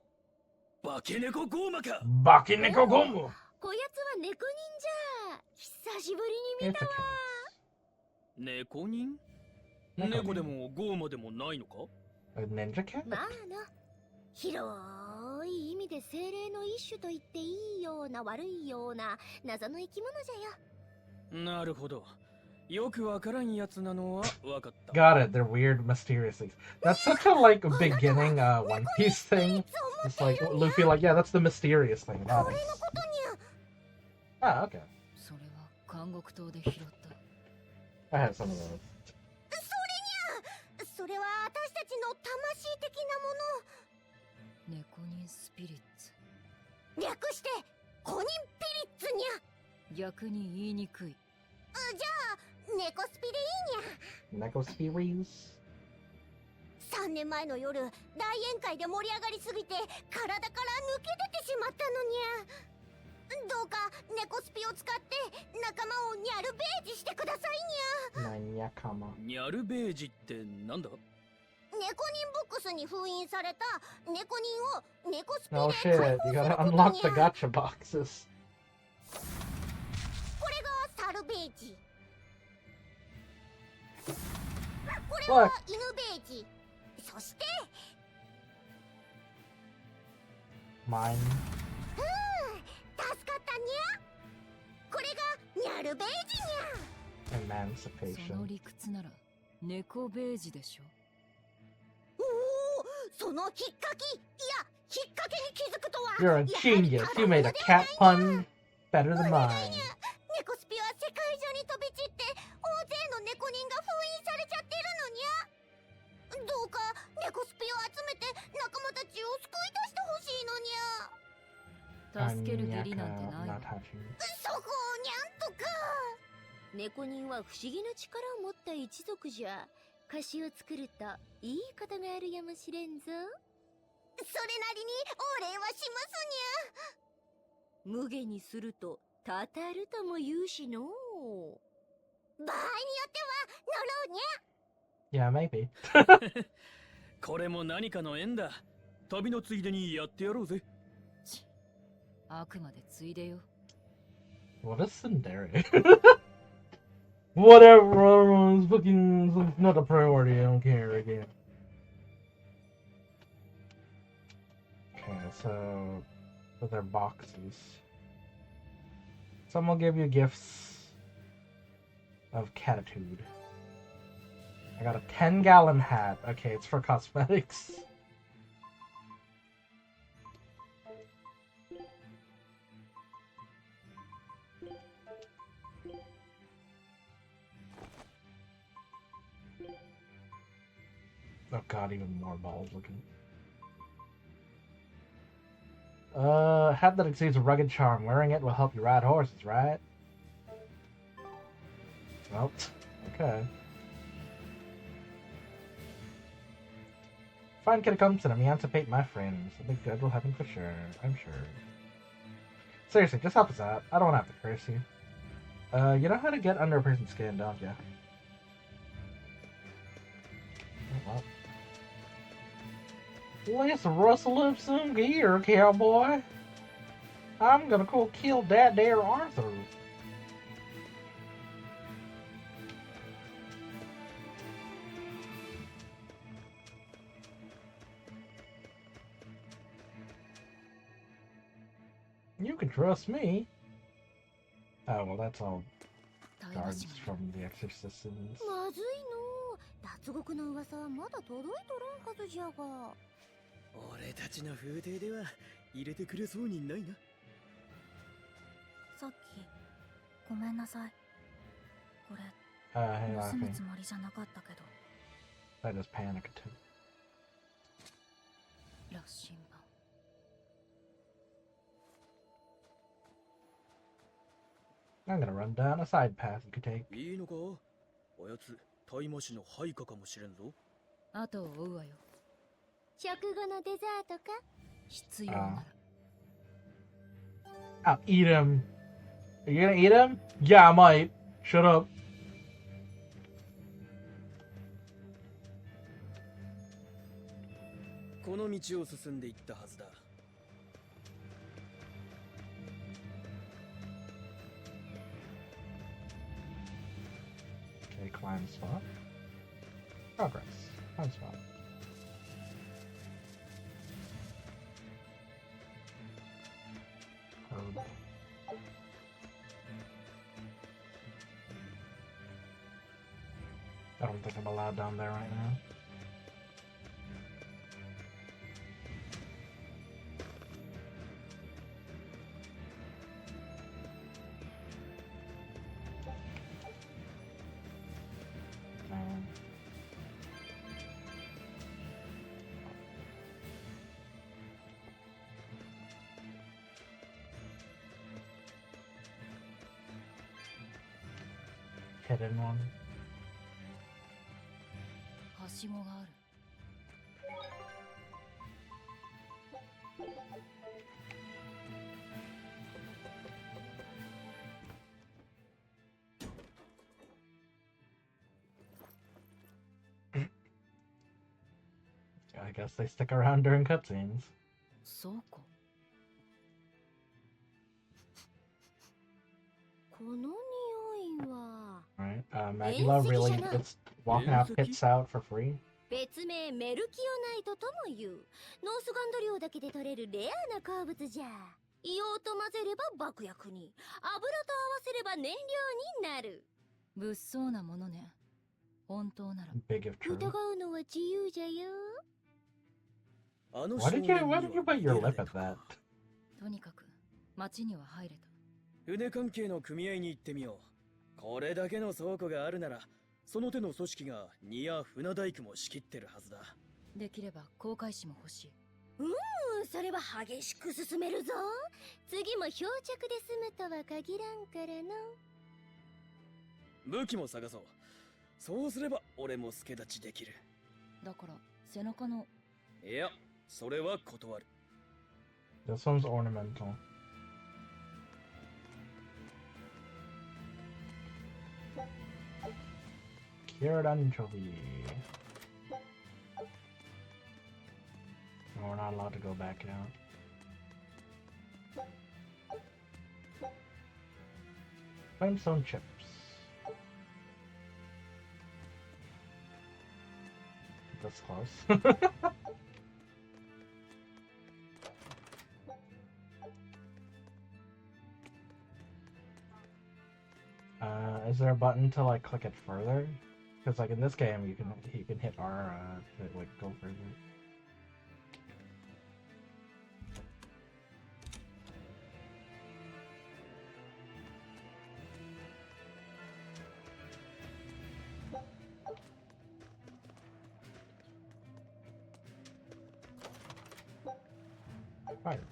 S6: 化け猫ゴーマか。
S1: Bakineko Gomu!
S5: こやつは猫人じゃ。久しぶりに見
S1: It's
S5: た
S1: a
S5: わ。
S1: cat.
S6: 猫人
S1: 猫人
S6: 猫でもゴーマでもないのか？
S1: A ninja cat?
S5: まあな。広い意味で精霊の一種と言っていいような悪いような謎の生き物じゃよ。
S6: なるほど。よくわからんやつなのはわかった。
S1: Got it, they're weird, mysterious things. That's such a like beginning One Piece thing. It's like Luffy like, yeah, that's the mysterious thing about
S5: こ
S1: it.
S5: れのことにゃ。
S1: Ah, okay.
S3: それは監獄島で拾った。
S1: I have some of those.
S5: それにゃ。それは私たちの魂的なもの。
S3: 猫人スピリッツ。
S5: 略してコニンピリッツにゃ。
S3: 逆に言いにくい。
S5: じゃあ猫スピでいいにゃ。
S1: Neko Spearies?
S5: 3年前の夜大宴会で盛り上がりすぎて体から抜け出てしまったのにゃ。どうか猫スピを使って仲間をニャルベージしてくださいにゃ。
S1: Nanyakama.
S6: ニャルベージってなんだ？
S5: 猫人ボックスに封印された猫人を猫スピで
S1: Oh
S5: 解
S1: shit,
S5: 放
S1: you
S5: する
S1: gotta
S5: ことに
S1: unlock the
S5: ゃ。
S1: gacha boxes.
S5: これがサルベージ。これ
S1: Look.
S5: は犬ベージ。そして
S1: Mine.
S5: 助かったにゃ。これがニャルベージにゃ。
S3: その
S1: Emancipation.
S3: 理屈なら猫ベージでしょ。
S5: おお、そのひっかき、いや、ひっかけに気づくとは。
S1: You're a
S5: やはり
S1: genius.
S5: ただ
S1: You made a
S5: 者では
S1: cat
S5: ないにゃ。
S1: pun better than mine.
S5: 猫スピは世界中に飛び散って大勢の猫人が封印されちゃってるのにゃ。どうか猫スピを集めて仲間たちを救い出してほしいのにゃ。
S3: 助ける義理なんてない
S1: Anyaka,
S3: わ。
S1: not touching.
S5: そこをにゃんとか。猫人は不思議な力を持った一族じゃ。歌詞を作るといいことがあるやもしれんぞ。それなりにお礼はしますにゃ。無下にするとたたるとも言うしのう。場合によっては呪うにゃ。
S1: Yeah, maybe.
S6: これも何かの縁だ。旅のついでにやってやろうぜ。
S3: ちあくまでついでよ。
S1: What is Sundari? Whatever, it's fucking not a priority, I don't care again. Okay, so with their boxes. Some will give you gifts of catitude. I got a 10-gallon hat. Okay, it's for cosmetics. Oh god, even more balls looking. Hat that exudes a rugged charm. Wearing it will help you ride horses, right? Well, okay. Find catacombs and emancipate my friends. A big good will happen for sure, I'm sure. Seriously, just help us out. I don't want to have to curse you. You know how to get under a person's skin, don't you? Oh, well. Let's rustle up some gear, cowboy. I'm gonna go kill that there Arthur. You can trust me. Oh, well, that's all
S3: 対話
S1: guards
S3: し
S1: from the Exorcist's.
S5: まずいの。脱獄の噂はまだ届いとらんはずじゃが。
S6: 俺たちの風景では入れてくれそうにないな。
S4: さっきごめんなさい。これ
S1: Hey,
S4: 盗む
S1: Luffy.
S4: つもりじゃなかったけど。
S1: I just panicked too.
S3: 羅針盤。
S1: I'm gonna run down a side path you could take.
S6: いいのか？あやつ大麻師の配下かもしれんぞ。
S3: 後を追うわよ。
S5: 食後のデザートか？
S3: 必要なら。
S1: I'll eat him. Are you gonna eat him? Yeah, I might. Shut up.
S6: この道を進んでいったはずだ。
S1: Okay, climb spot. Progress. Climb spot. Herb. I don't think I'm allowed down there right now. No. Hidden one.
S3: はしごがある。
S1: I guess they stick around during cutscenes.
S3: そうか。
S5: この匂いは
S1: Right? Magula really gets walking out pits out for free.
S5: 別名メルキオナイトとも言う。ノースガンド領だけで取れるレアな鉱物じゃ。硫黄と混ぜれば爆薬に、油と合わせれば燃料になる。
S3: 物騒なものね。本当なら。
S1: Big if true.
S5: 疑うのは自由じゃよ。
S6: あの
S1: Why did you bite your lip at that?
S3: とにかく町には入れた。
S6: 船関係の組合に行ってみよう。これだけの倉庫があるなら、その手の組織が荷や船大工も仕切ってるはずだ。
S3: できれば航海士も欲しい。
S5: それは激しく進めるぞ。次も漂着で済むとは限らんからの。
S6: 武器も探そう。そうすれば俺も助太刀できる。
S3: だから背中の。
S6: いや、それは断る。
S1: This one's ornamental. Cured anchovy. No, we're not allowed to go back out. Limestone chips. That's close. Is there a button to like click it further? Because like in this game, you can hit R to like go further. Fire.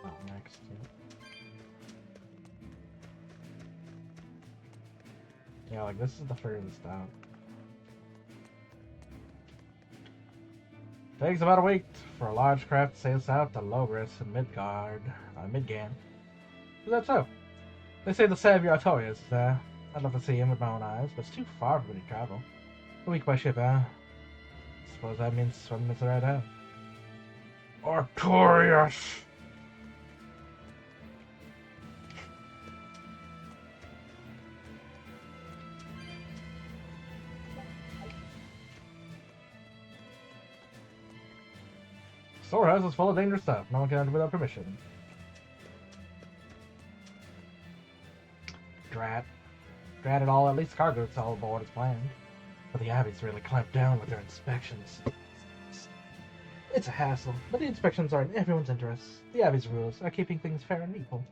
S1: Oh, next. Yeah, like this is the furthest out. Takes about a week for a large craft to sail south to Logris and Midgard. Is that so? They say the Savior Artorias is there. I'd love to see him with my own eyes, but it's too far for me to travel. A week by ship, Suppose that means swimming is the right out. Artorias! Storehouse is full of dangerous stuff. No one can enter without permission. Drat. Drat it all, at least cargo is all aboard as planned. But the Abbey's really clamped down with their inspections. It's a hassle, but the inspections are in everyone's interests. The Abbey's rules are keeping things fair and equal.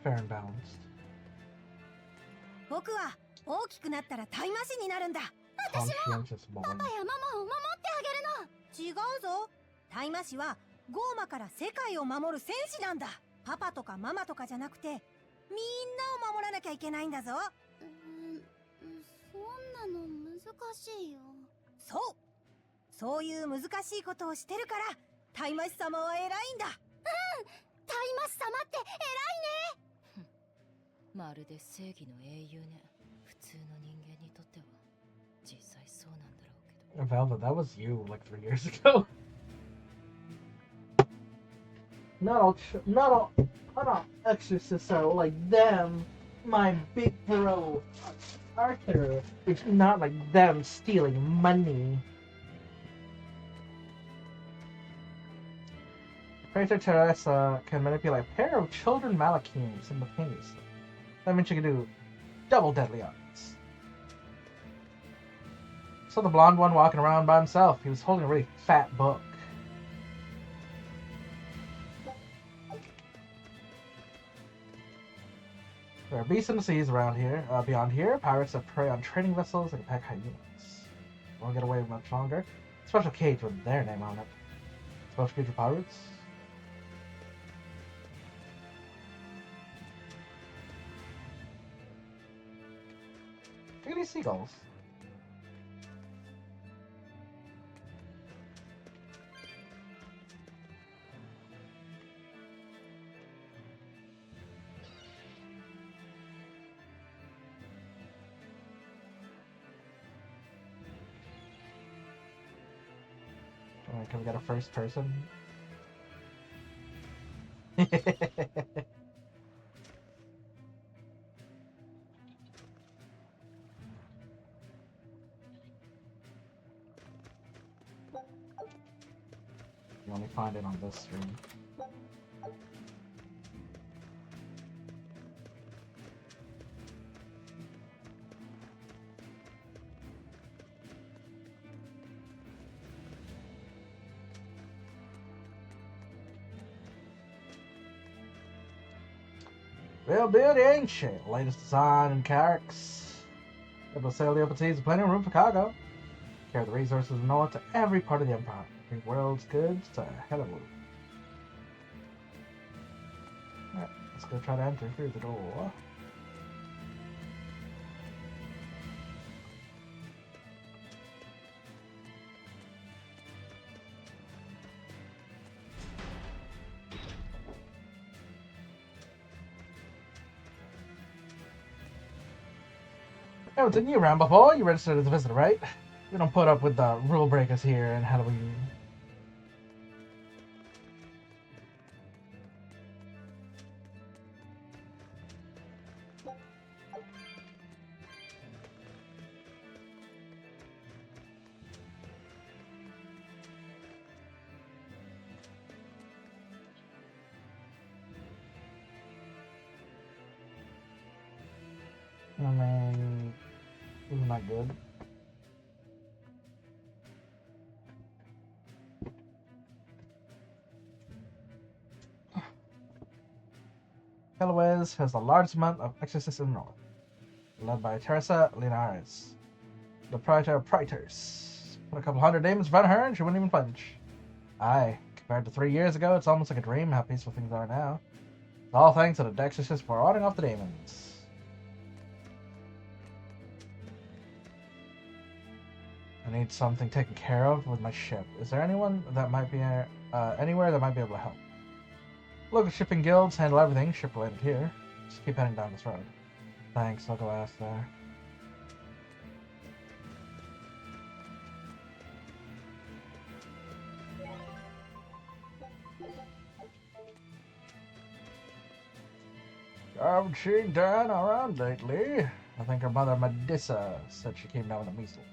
S1: Fair and balanced.
S4: 僕は大きくなったらタイマシになるんだ。
S1: Conscientious boy.
S5: パパやママを守ってあげるの。
S4: 違うぞ。タイマシはゴーマから世界を守る戦士なんだ。パパとかママとかじゃなくて、みんなを守らなきゃいけないんだぞ。
S5: そんなの難しいよ。
S4: そう。そういう難しいことをしてるから、タイマシ様は偉いんだ。
S5: タイマシ様って偉いね。
S3: まるで正義の英雄ね。普通の人間にとっては実際そうなんだろうけど。
S1: Velvet, that was you like 3 years ago. Not all exorcists are like them. My big bro, Arthur, is not like them stealing money. Praetor Teresa can manipulate a pair of children Malachines simultaneously. That means she can do double deadly odds. So the blonde one walking around by himself. He was holding a really fat book. There are beasts in the seas around here. Beyond here, pirates that prey on trading vessels and attack hyenas. Won't get away much longer. Special cage with their name on it. Special creature pirates. Look at these seagulls. Alright, can we get a first person? You only find it on this stream. Real beauty, ain't she? Latest design and characters. Able to sail the open seas with plenty of room for cargo. Carry the resources of Noah to every part of the Empire. Bring world's goods to Hellewood. Alright, let's go try to enter through the door. Oh, didn't you round before? You registered as a visitor, right? We don't put up with the rule breakers here in Halloween. I mean, isn't that good? Pelawez has the largest amount of exorcists in the north, led by Teresa Linares, the Praetor of Praetors. Put a couple hundred demons in front of her and she wouldn't even flinch. Aye, compared to 3 years ago, it's almost like a dream how peaceful things are now. It's all thanks to the exorcists for warding off the demons. I need something taken care of with my ship. Is there anyone that might be anywhere that might be able to help? Local shipping guilds handle everything ship related here. Just keep heading down this road. Thanks, I'll go ask there. Haven't seen Diana around lately. I think her mother Medissa said she came down with the measles.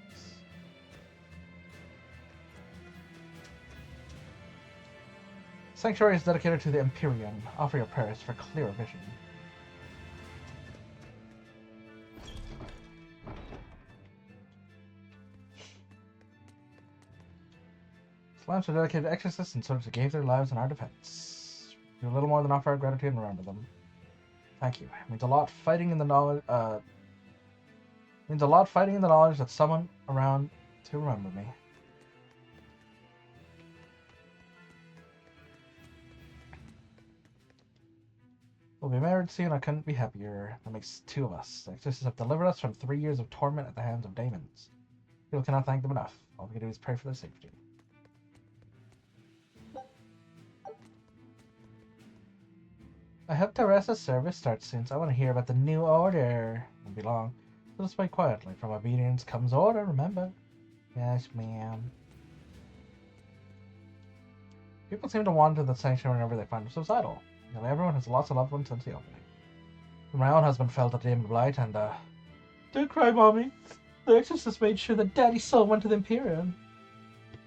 S1: Sanctuary is dedicated to the Empyrean. Offer your prayers for clearer vision. Slams are dedicated to exorcists and soldiers who gave their lives in our defense. Do a little more than offer our gratitude and remember them. Thank you. It means a lot fighting in the knowledge. Means a lot fighting in the knowledge that someone around to remember me. We'll be married soon. I couldn't be happier. That makes two of us. The exorcists have delivered us from 3 years of torment at the hands of demons. People cannot thank them enough. All we can do is pray for their safety. I hope Teresa's service starts soon, so I want to hear about the new order. It won't be long. So just wait quietly. From obedience comes order, remember? Yes, ma'am. People seem to wander the sanctuary whenever they find themselves idle. Nearly everyone has lost a loved one since the opening. My own husband fell to demon blight and, Don't cry, Mommy. The exorcist made sure that Daddy's soul went to the Empyrean.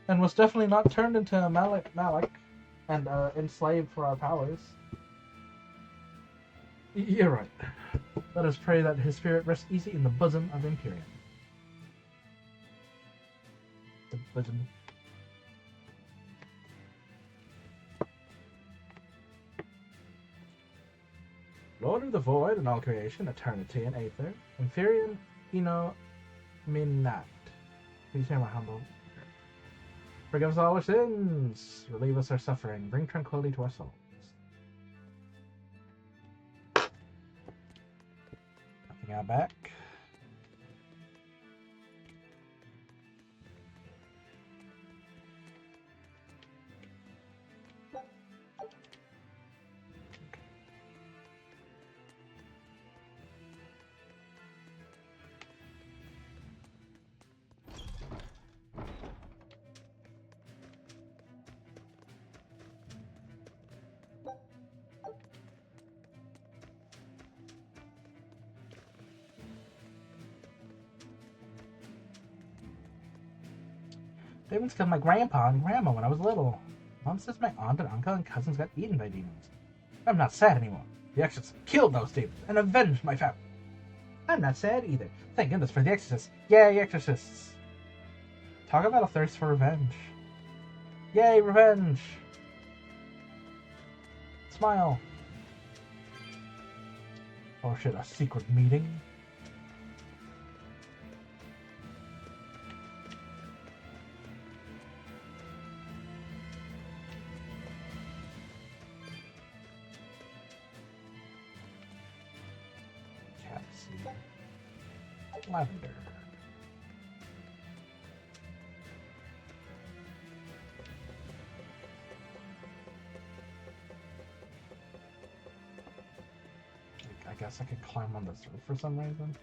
S1: And was definitely not turned into a Malik and enslaved for our powers. You're right. Let us pray that his spirit rests easy in the bosom of the Empyrean. The bosom. Lord of the Void and all creation, eternity and aether, Empyrean Ino Minat. Please hear my humble. Forgive us all our sins, relieve us our suffering, bring tranquility to our souls. Nothing out back. Demons killed my grandpa and grandma when I was little. Mom says my aunt and uncle and cousins got eaten by demons. I'm not sad anymore. The exorcist killed those demons and avenged my family. I'm not sad either. Thank goodness for the exorcists. Yay, exorcists. Talk about a thirst for revenge. Yay, revenge. Smile. Or shit, a secret meeting? Lavender. I guess I could climb on this roof for some reason.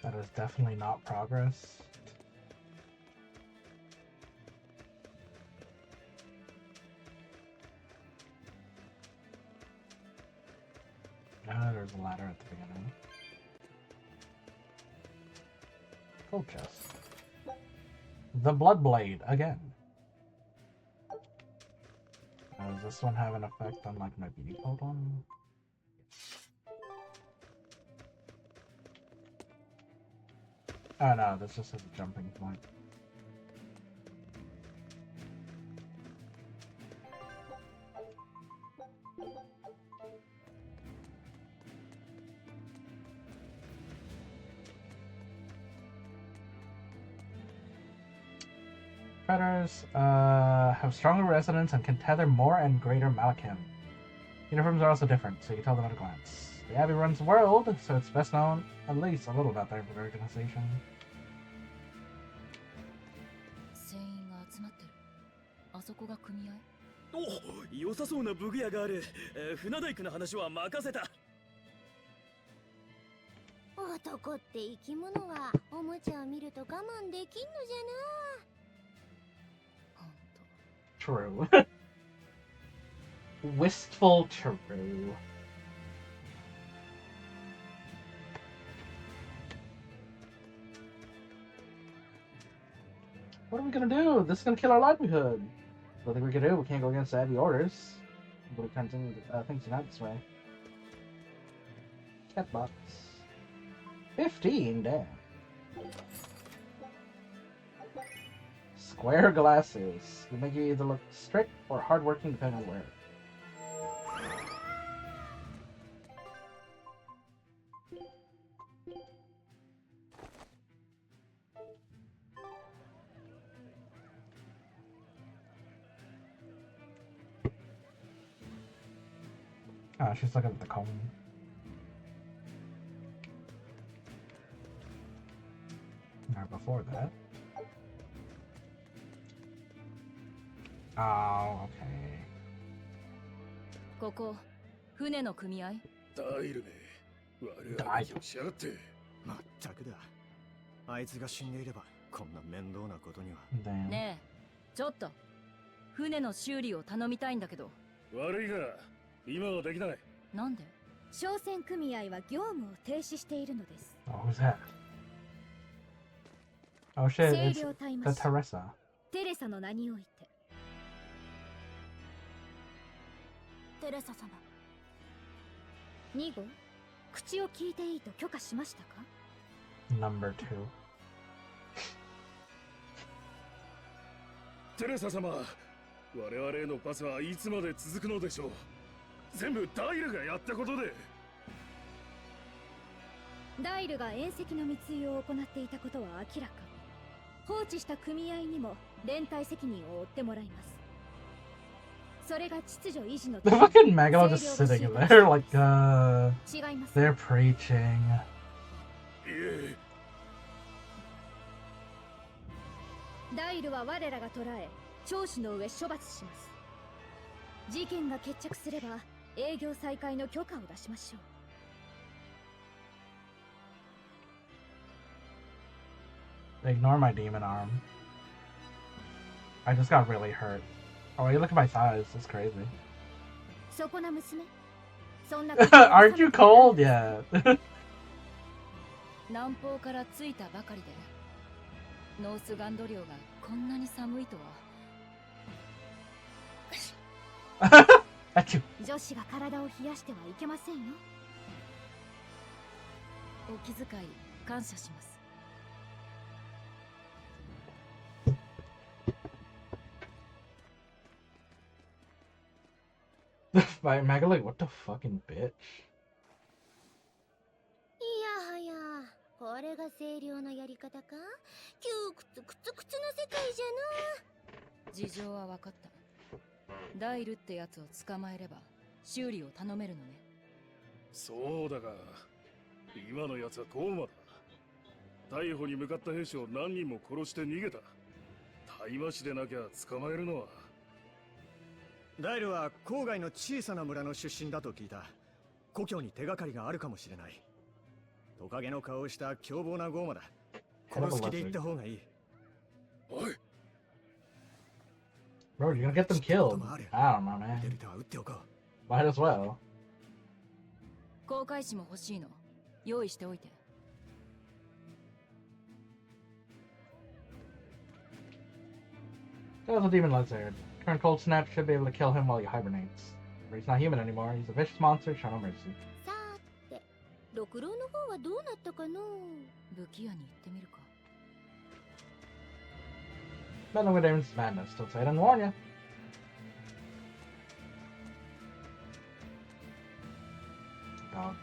S1: That is definitely not progress. There's a ladder at the beginning. Gold chest. The Bloodblade again. Does this one have an effect on like my default one? Oh no, this just has a jumping point. Predators have stronger resonance and can tether more and greater Malachim. Uniforms are also different, so you tell them at a glance. The Abbey runs the world, so it's best known at least a little about their organization.
S3: 船員が集まってる。あそこが組合？
S6: お、良さそうな武具屋がある。船大工の話は任せた。
S5: 男って生き物はおもちゃを見ると我慢できんのじゃな。
S1: True. Wistful true. What are we gonna do? This is gonna kill our livelihood. Nothing we can do. We can't go against the heavy orders. But we continue things unite this way. Cat box. 15, damn. Square glasses. They make you either look strict or hardworking depending on where. Oh, she's looking at the comb. Or before that. Oh, okay.
S3: ここ船の組合？
S6: ダイルめ悪あがきをしやがって。
S2: まったくだ。あいつが死んでいればこんな面倒なことには。
S3: ねえ、ちょっと船の修理を頼みたいんだけど。
S6: 悪いが今はできない。
S3: なんで？
S5: 商船組合は業務を停止しているのです。
S1: Oh, who's that? Oh shit, it's
S5: 清涼タイ
S1: the
S5: マシ
S1: Teresa.
S5: テレサの名において。テレサ様。2号、口を聞いていいと許可しましたか？
S1: Number 2.
S6: テレサ様、我々へのパスはいつまで続くのでしょう。全部ダイルがやったことで。
S5: ダイルが縁石の密輸を行っていたことは明らか。放置した組合にも連帯責任を負ってもらいます。それが秩序維持の
S1: The fucking Megalo just sitting there like,
S5: 違います。
S1: they're preaching.
S5: ダイルは我らが捕らえ、聴取の上処罰します。事件が決着すれば営業再開の許可を出しましょう。
S1: Ignore my demon arm. I just got really hurt. Oh, you look at my thighs. That's crazy.
S5: そこな娘。そんな
S1: Aren't you cold? Yeah.
S3: 南方から着いたばかりで、ノースガンド領がこんなに寒いとは。
S1: At you.
S5: 女子が体を冷やしてはいけませんよ。
S3: お気遣い感謝します。
S1: My Mega like, what the fucking bitch?
S5: いやはや、これが清涼のやり方か？窮屈くつくつの世界じゃな。
S3: 事情は分かった。ダイルってやつを捕まえれば修理を頼めるのね。
S6: そうだが、今のやつはゴーマだ。逮捕に向かった兵士を何人も殺して逃げた。大麻師でなきゃ捕まえるのは。
S2: ダイルは郊外の小さな村の出身だと聞いた。故郷に手がかりがあるかもしれない。トカゲの顔をした凶暴なゴーマだ。殺す気で行った方がいい。
S6: おい。
S1: Bro, you're gonna get them killed. I don't know, man. Might as well.
S3: 航海士も欲しいの。用意しておいて。
S1: That was a demon lizard. Current cold snap should be able to kill him while he hibernates. But he's not human anymore. He's a vicious monster, show no mercy.
S5: さて、六郎の方はどうなったかの？
S3: 武器屋に行ってみるか。
S1: Meddling with demons is madness. Don't say I didn't warn you. Dog.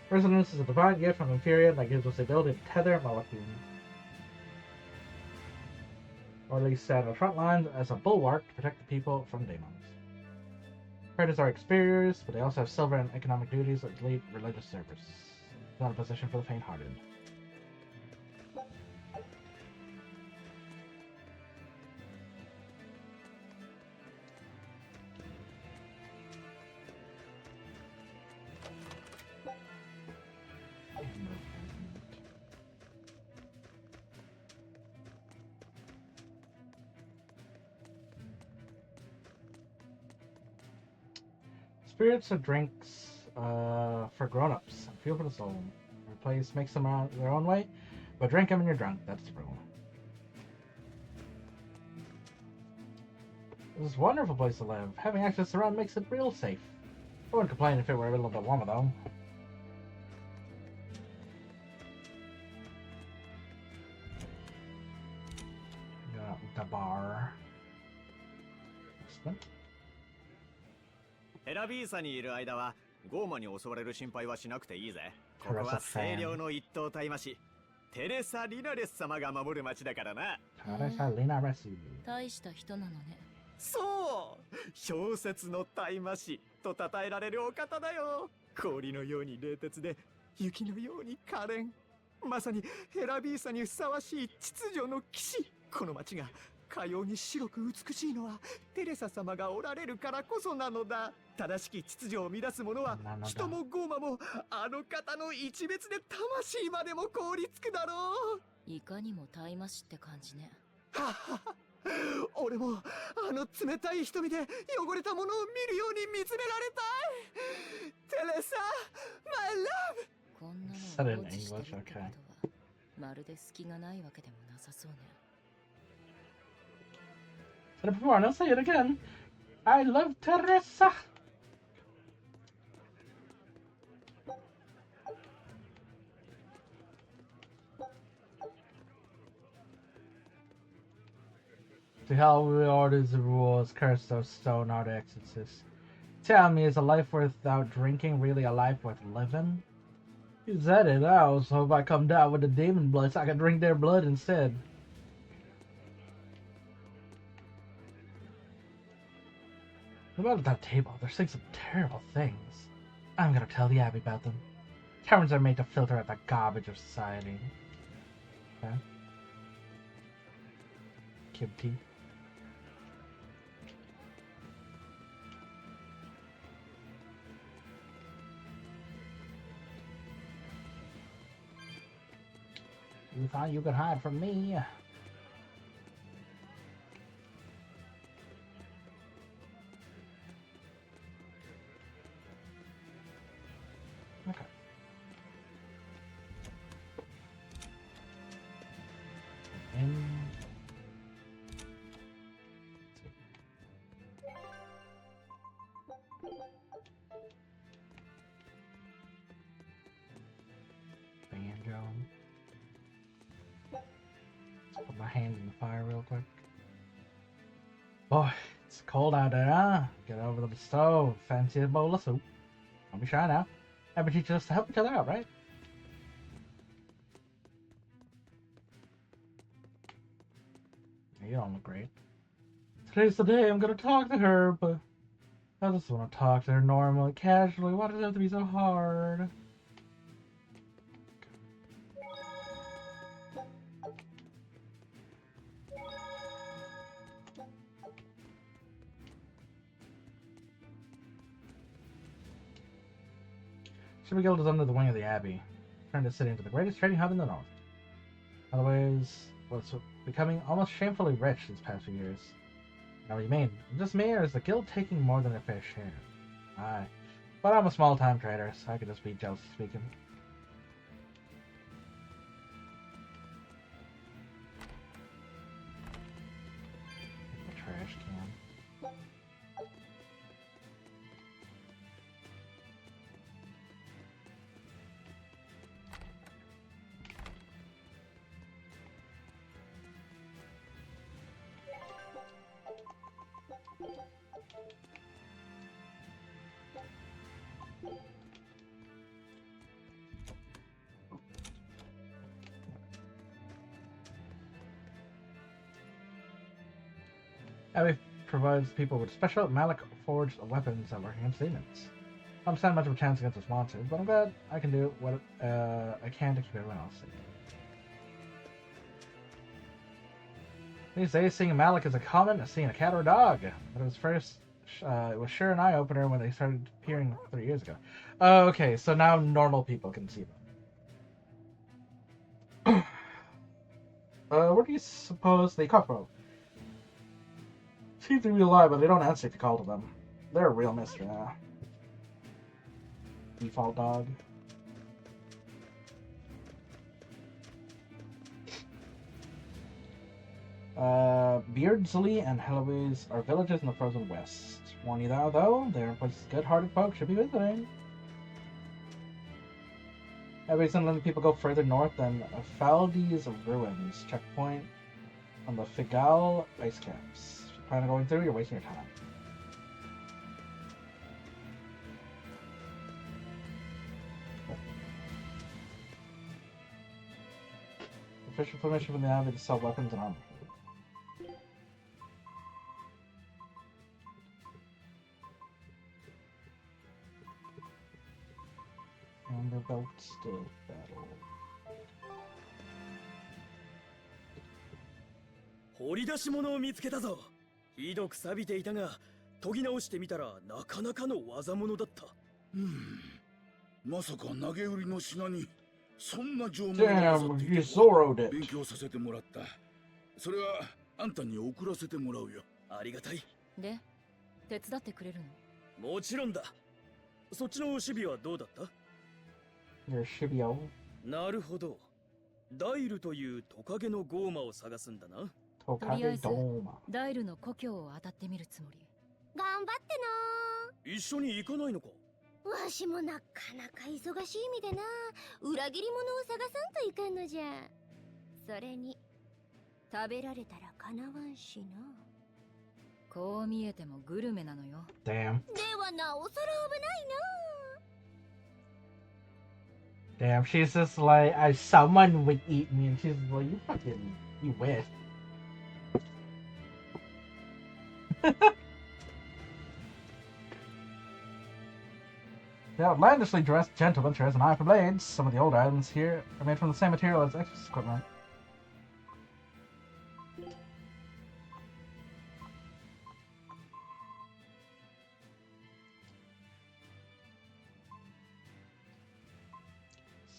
S1: Resonance is a divine gift from Imperium that gives us the ability to tether molecules. Or at least stand on the front lines as a bulwark to protect the people from demons. Predators are experienced, but they also have silver and economic duties that lead religious service. It's not a position for the faint-hearted. Spirits are drinks for grown-ups. Fuel for the soul. Replace, mix them out their own way, but drink them when you're drunk. That's the rule. This is a wonderful place to live. Having access around makes it real safe. I wouldn't complain if it were a little bit warmer, though. Got the bar. Excellent.
S2: ヘラビーサにいる間はゴーマに襲われる心配はしなくていいぜ。ここは清涼の一等大魔師テレサ・リナレス様が守る町だからな。
S1: テレサ・リナレス。
S4: 大した人なのね。
S2: そう小説の大魔師と称えられるお方だよ。氷のように冷徹で雪のように可憐。まさにヘラビーサにふさわしい秩序の騎士。この町がかように白く美しいのはテレサ様がおられるからこそなのだ。正しき秩序を乱す者は人もゴーマもあの方の一別で魂までも凍りつくだろう。
S4: いかにも大魔師って感じね。
S2: はっはっは。俺もあの冷たい瞳で汚れたものを見るように見つめられたい。テレサ、マイラブ。
S4: こんなのを放置してるってことはまるで隙がないわけでもなさそうね。
S1: Said it before, and I'll say it again. I love Teresa. To hell with orders and rules, curse those stone art exorcists. Tell me, is a life without drinking really a life worth living? You said it, I also hope I come down with the demon blood so I can drink their blood instead. What about that table? They're saying some terrible things. I'm gonna tell the Abbey about them. Taverns are made to filter out the garbage of society. Okay. Kib tea. You thought you could hide from me? Okay. Banjo. Let's put my hand in the fire real quick. Boy, it's cold out there, huh? Get over to the stove, fancy a bowl of soup. Don't be shy now. Ever teach us to help each other out, right? You don't look great. Today's the day I'm gonna talk to her, but I just want to talk to her normally, casually. Why does it have to be so hard? Shiver Guild is under the wing of the Abbey, turned the city into the greatest trading hub in the north. Otherwise, it's becoming almost shamefully rich these past few years. Now what do you mean? Just me, or is the guild taking more than their fair share? Aye. But I'm a small-time trader, so I could just be jealously speaking. The trash can. Abbey provides people with special Malik forged weapons that work against demons. I don't stand much of a chance against this monster, but I'm glad I can do what I can to keep everyone else safe. These days, seeing a Malik is as common as seeing a cat or a dog. But it was sure an eye-opener when they started appearing 3 years ago. Okay, so now normal people can see them. Where do you suppose they come from? Seem to be alive, but they don't answer if you call to them. They're a real mystery now. Default dog. Beardsley and Heloise are villages in the frozen west. Warn you now, though, they're places good-hearted folk should be visiting. Every reason letting people go further north than Faldi's ruins checkpoint on the Figal ice caps. If you plan on going through, you're wasting your time. Official permission from the Navy to sell weapons and armor. Underbelt still battle.
S7: 掘り出し物を見つけたぞ。ひどく錆びていたが、研ぎ直してみたらなかなかの技物だった。
S6: まさか投げ売りの品にそんな情報
S1: Damn, you Zoro'd it.
S6: 勉強させてもらった。それはあんたに送らせてもらうよ。
S7: ありがたい。
S3: で、手伝ってくれるの？
S7: もちろんだ。そっちの守備はどうだった？
S1: Your Shibio.
S7: なるほど。ダイルというトカゲのゴーマを探すんだな。
S3: とりあえ
S1: Tokage
S3: ず
S1: Doma.
S3: ダイルの故郷を当たってみるつもり。
S5: 頑張って
S7: 一緒に行かないのか？
S5: な。わしもなかなか忙しい身でな。裏切り者を探さんといかんのじゃ。それに食べられたらかなわんしな。
S3: こう見えてもグルメなのよ。
S1: Damn.
S5: ではなおさら危ないな。
S1: Damn, she's just like, someone would eat me, and she's like, you fucking, you wish. The outlandishly dressed gentleman shares an eye for blades. Some of the older items here are made from the same material as exorcist equipment.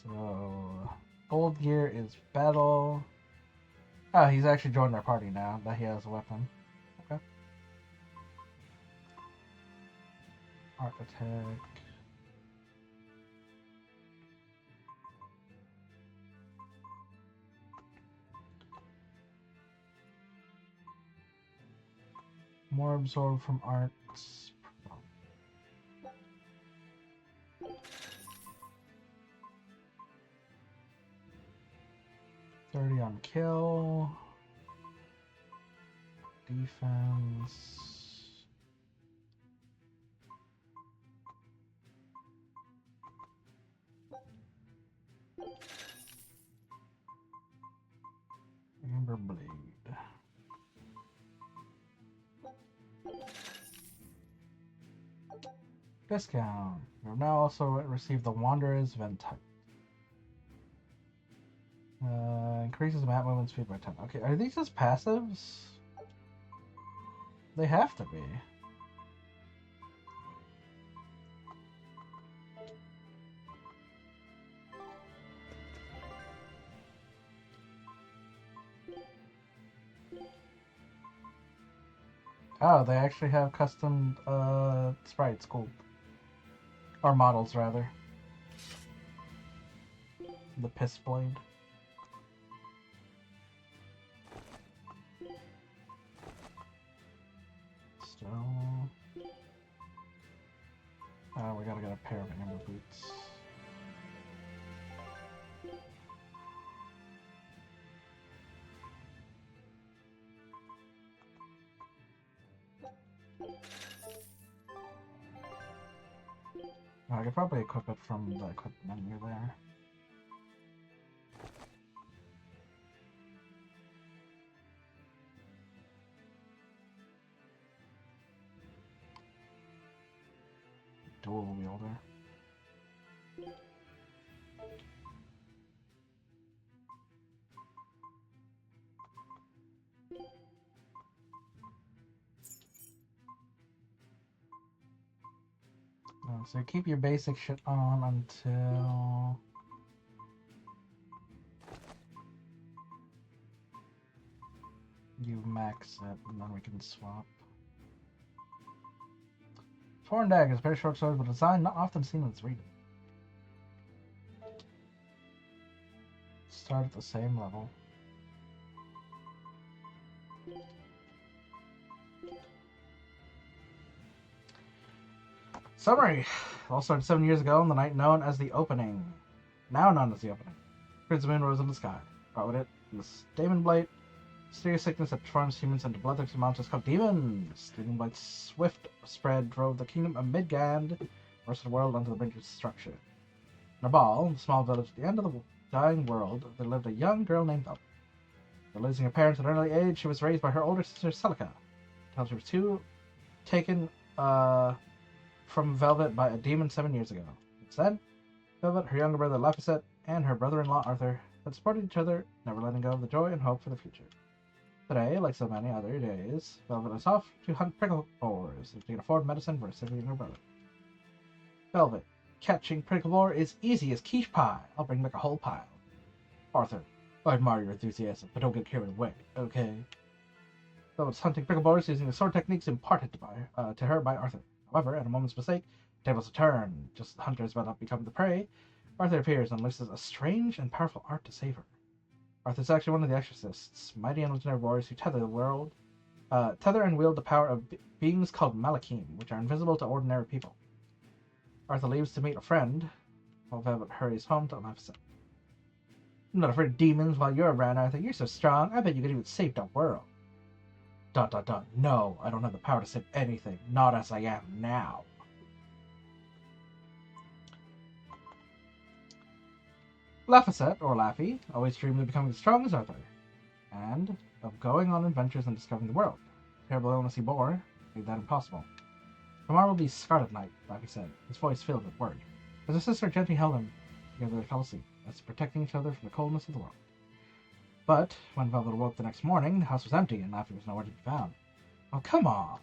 S1: So, gold gear is battle. Oh, he's actually joined our party now that he has a weapon. Okay. Art attack. More absorbed from arts. 30 on kill. Defense. Amber Blade. Discount. You have now also received the Wanderer's Vent type. Increases map movement speed by 10. Okay, are these just passives? They have to be. Oh, they actually have custom sprites. Cool. Or models, rather. The Piss Blade. Still. Oh, we gotta get a pair of amber boots. I could probably equip it from the equip menu there. Dual wielder. So keep your basic shit on until you max it, and then we can swap. Foreign daggers, very short swords, but design not often seen in 3D. start at the same level. Summary. It all started 7 years ago on the night known as the Opening. Now known as the Opening. Crimson moon rose in the sky. Brought with it this demon blight, mysterious sickness that transforms humans into bloodthirsty monsters called demons. Demon blight's swift spread drove the kingdom of Midgand, the rest of the world, onto the brink of destruction. In a ball, the small village at the end of the dying world, there lived a young girl named Velvet. After losing her parents at an early age, she was raised by her older sister Celica, until she was taken from Velvet by a demon 7 years ago. Instead, Velvet, her younger brother Laphicet, and her brother-in-law Arthur had supported each other, never letting go of the joy and hope for the future. Today, like so many other days, Velvet is off to hunt prickle boars if she can afford medicine for a sick younger brother. Velvet, catching prickle boar is easy as quiche pie. I'll bring back a whole pile. Arthur, I admire your enthusiasm, but don't get carried away, okay? Velvet's hunting prickle boars using the sword techniques imparted to her by Arthur. However, at a moment's mistake, the tables turn. Just as the hunter is about to become the prey, Arthur appears and unleashes a strange and powerful art to save her. Arthur is actually one of the exorcists, mighty and legendary warriors who tether and wield the power of beings called Malakim, which are invisible to ordinary people. Arthur leaves to meet a friend, while Velvet hurries home to Laphicet. I'm not afraid of demons while you're around, Arthur. You're so strong, I bet you could even save the world. ... No, I don't have the power to save anything, not as I am now. Laphicet, or Laffy, always dreamed of becoming as strong as Arthur, and of going on adventures and discovering the world. Terrible illness he bore made that impossible. Tomorrow will be Scarlet Night, Laffy said, his voice filled with worry. As his sister gently held him, together they fell asleep, as protecting each other from the coldness of the world. But when Velvet awoke the next morning, the house was empty and Laffy was nowhere to be found. Oh, come on!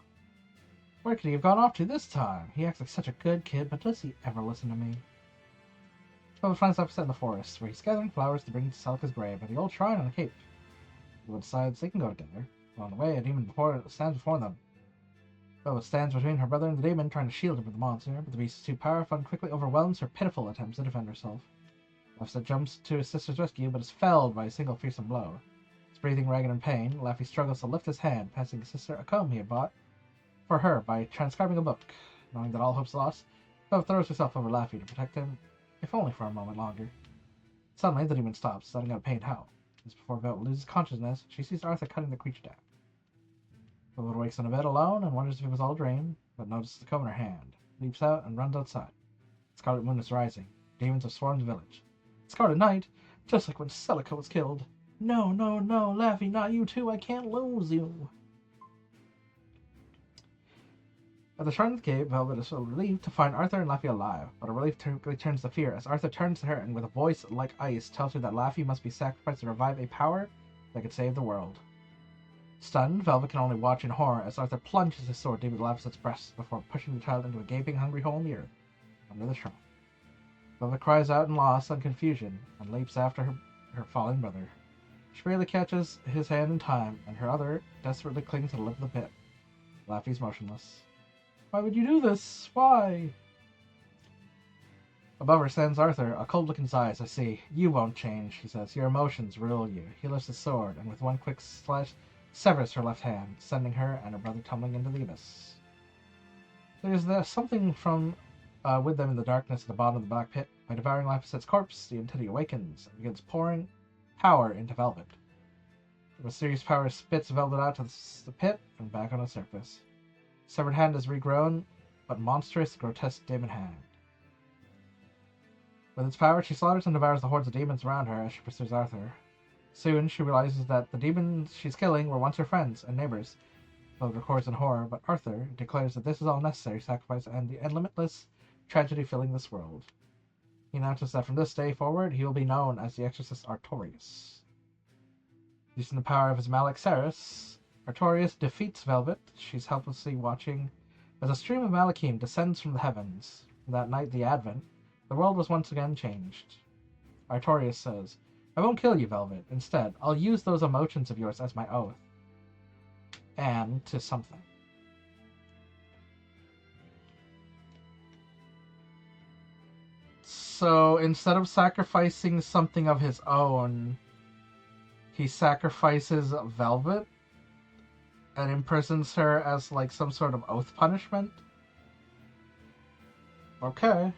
S1: Where could he have gone off to this time? He acts like such a good kid, but does he ever listen to me? Velvet finds Laphicet in the forest, where he's gathering flowers to bring to Celica's grave at the old shrine on the cape. Velvet decides they can go together. Along the way, a demon stands before them. Velvet stands between her brother and the demon, trying to shield him from the monster, but the beast is too powerful and quickly overwhelms her pitiful attempts to defend herself. Laphicet jumps to his sister's rescue, but is felled by a single fearsome blow. His breathing ragged in pain, Laffy struggles to lift his hand, passing his sister a comb he had bought for her by transcribing a book. Knowing that all hope's lost, Velvet throws herself over Laffy to protect him, if only for a moment longer. Suddenly, the demon stops, letting out a pained howl. Just before Velvet loses consciousness, she sees Arthur cutting the creature down. Velvet wakes on a bed alone and wonders if it was all a dream, but notices the comb in her hand, leaps out, and runs outside. The scarlet moon is rising. Demons have swarmed the village. Scarlet Night, just like when Celica was killed. No, Laffy, not you too. I can't lose you. At the shrine of the cave, Velvet is so relieved to find Arthur and Laffy alive, but a relief quickly turns to fear as Arthur turns to her and with a voice like ice tells her that Laffy must be sacrificed to revive a power that could save the world. Stunned, Velvet can only watch in horror as Arthur plunges his sword deep into Laphicet's breast before pushing the child into a gaping, hungry hole in the earth under the shrine. Velvet cries out in loss and confusion and leaps after her falling brother. She barely catches his hand in time, and her other desperately clings to the lip of the pit. Laffy's motionless. Why would you do this? Why? Above her stands Arthur, a cold look in his eyes. I see. You won't change, he says. Your emotions rule you. He lifts his sword, and with one quick slash, severs her left hand, sending her and her brother tumbling into the abyss. There's something from with them in the darkness at the bottom of the black pit. By devouring Laphicet's corpse, the entity awakens and begins pouring power into Velvet. The mysterious power spits Velvet out to the pit and back on the surface. Severed hand is regrown, but monstrous, grotesque demon hand. With its power, she slaughters and devours the hordes of demons around her as she pursues Arthur. Soon, she realizes that the demons she's killing were once her friends and neighbors. Velvet records in horror, but Arthur declares that this is all necessary sacrifice and the limitless tragedy filling this world. He announces that from this day forward, he will be known as the Exorcist Artorius. Using the power of his Malak Saris, Artorius defeats Velvet. She's helplessly watching as a stream of Malakim descends from the heavens. That night, the Advent, the world was once again changed. Artorius says, I won't kill you, Velvet. Instead, I'll use those emotions of yours as my oath. And to something. So instead of sacrificing something of his own, he sacrifices Velvet and imprisons her as like some sort of oath punishment. Okay.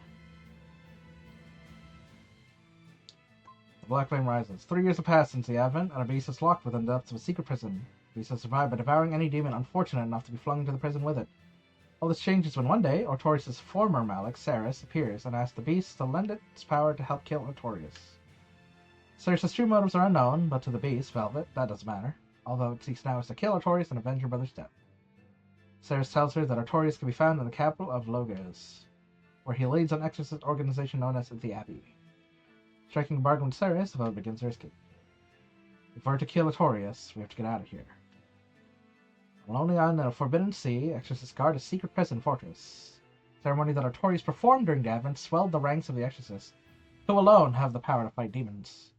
S1: The black flame rises. 3 years have passed since the Advent, and a beast is locked within the depths of a secret prison. The beast has survived by devouring any demon unfortunate enough to be flung into the prison with it. All this changes when one day, Artorias' former Malik, Ceres, appears and asks the beast to lend it its power to help kill Artorias. Ceres' true motives are unknown, but to the beast, Velvet, that doesn't matter. Although it seeks now is to kill Artorias and avenge her brother's death. Ceres tells her that Artorias can be found in the capital of Logos, where he leads an exorcist organization known as the Abbey. Striking a bargain with Ceres, Velvet begins her escape. If we're to kill Artorias, we have to get out of here. On a lonely island in a forbidden sea, exorcists guard a secret prison fortress. The ceremony that Artorias performed during the Advent swelled the ranks of the exorcists, who alone have the power to fight demons.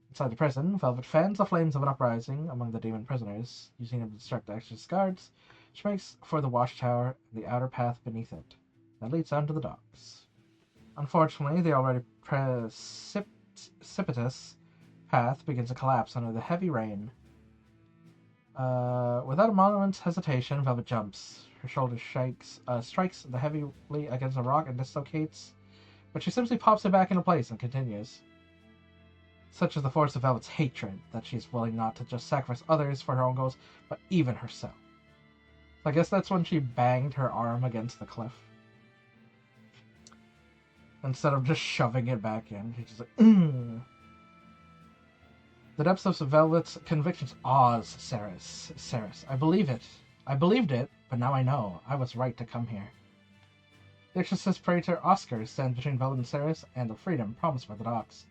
S1: Inside the prison, Velvet fans the flames of an uprising among the demon prisoners, using them to distract the exorcist guards, which makes for the watchtower and the outer path beneath it that leads down to the docks. Unfortunately, the already precipitous path begins to collapse under the heavy rain. Without a moment's hesitation, Velvet jumps. Her shoulder strikes heavily against a rock and dislocates, but she simply pops it back into place and continues. Such is the force of Velvet's hatred that she is willing not to just sacrifice others for her own goals, but even herself. I guess that's when she banged her arm against the cliff. Instead of just shoving it back in, she's just like, The depths of Velvet's convictions awes Ceres. I believe it. I believed it, but now I know. I was right to come here. The exorcist praetor Oscar stands between Velvet and Ceres and the freedom promised by the docks.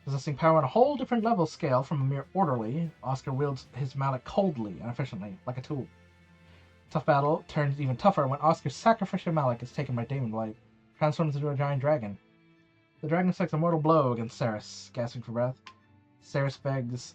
S1: Possessing power on a whole different level scale from a mere orderly, Oscar wields his mallet coldly and efficiently, like a tool. Tough battle turns even tougher when Oscar's sacrificial mallet is taken by Demon Blight, transforms into a giant dragon. The dragon strikes a mortal blow against Ceres, gasping for breath. Ceres begs...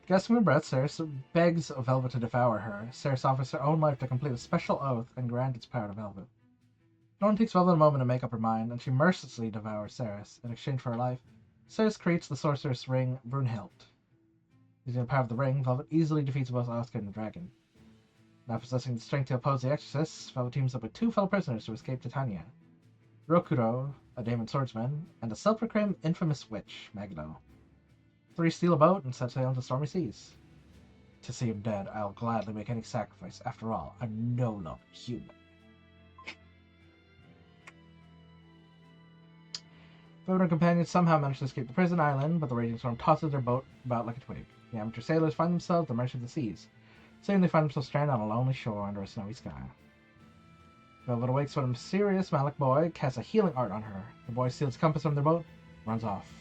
S1: Gasping for breath, Ceres begs Velvet to devour her. Ceres offers her own life to complete a special oath and grant its power to Velvet. It only takes Velvet a moment to make up her mind, and she mercilessly devours Ceres. In exchange for her life, Ceres creates the sorceress ring Brunhild. Using the power of the ring, Velvet easily defeats both Oscar and the dragon. Now possessing the strength to oppose the exorcists, Velvet teams up with 2 fellow prisoners to escape Titania. Rokuro, a demon swordsman, and a self-proclaimed infamous witch, Magno. 3 steal a boat and set sail into stormy seas. To see him dead, I'll gladly make any sacrifice. After all, I'm no longer human. Velvet and companions somehow manage to escape the prison island, but the raging storm tosses their boat about like a twig. The amateur sailors find themselves at the mercy of the seas. Soon they find themselves stranded on a lonely shore under a snowy sky. Velvet awakes when a mysterious Malik boy casts a healing art on her. The boy steals compass from their boat and runs off.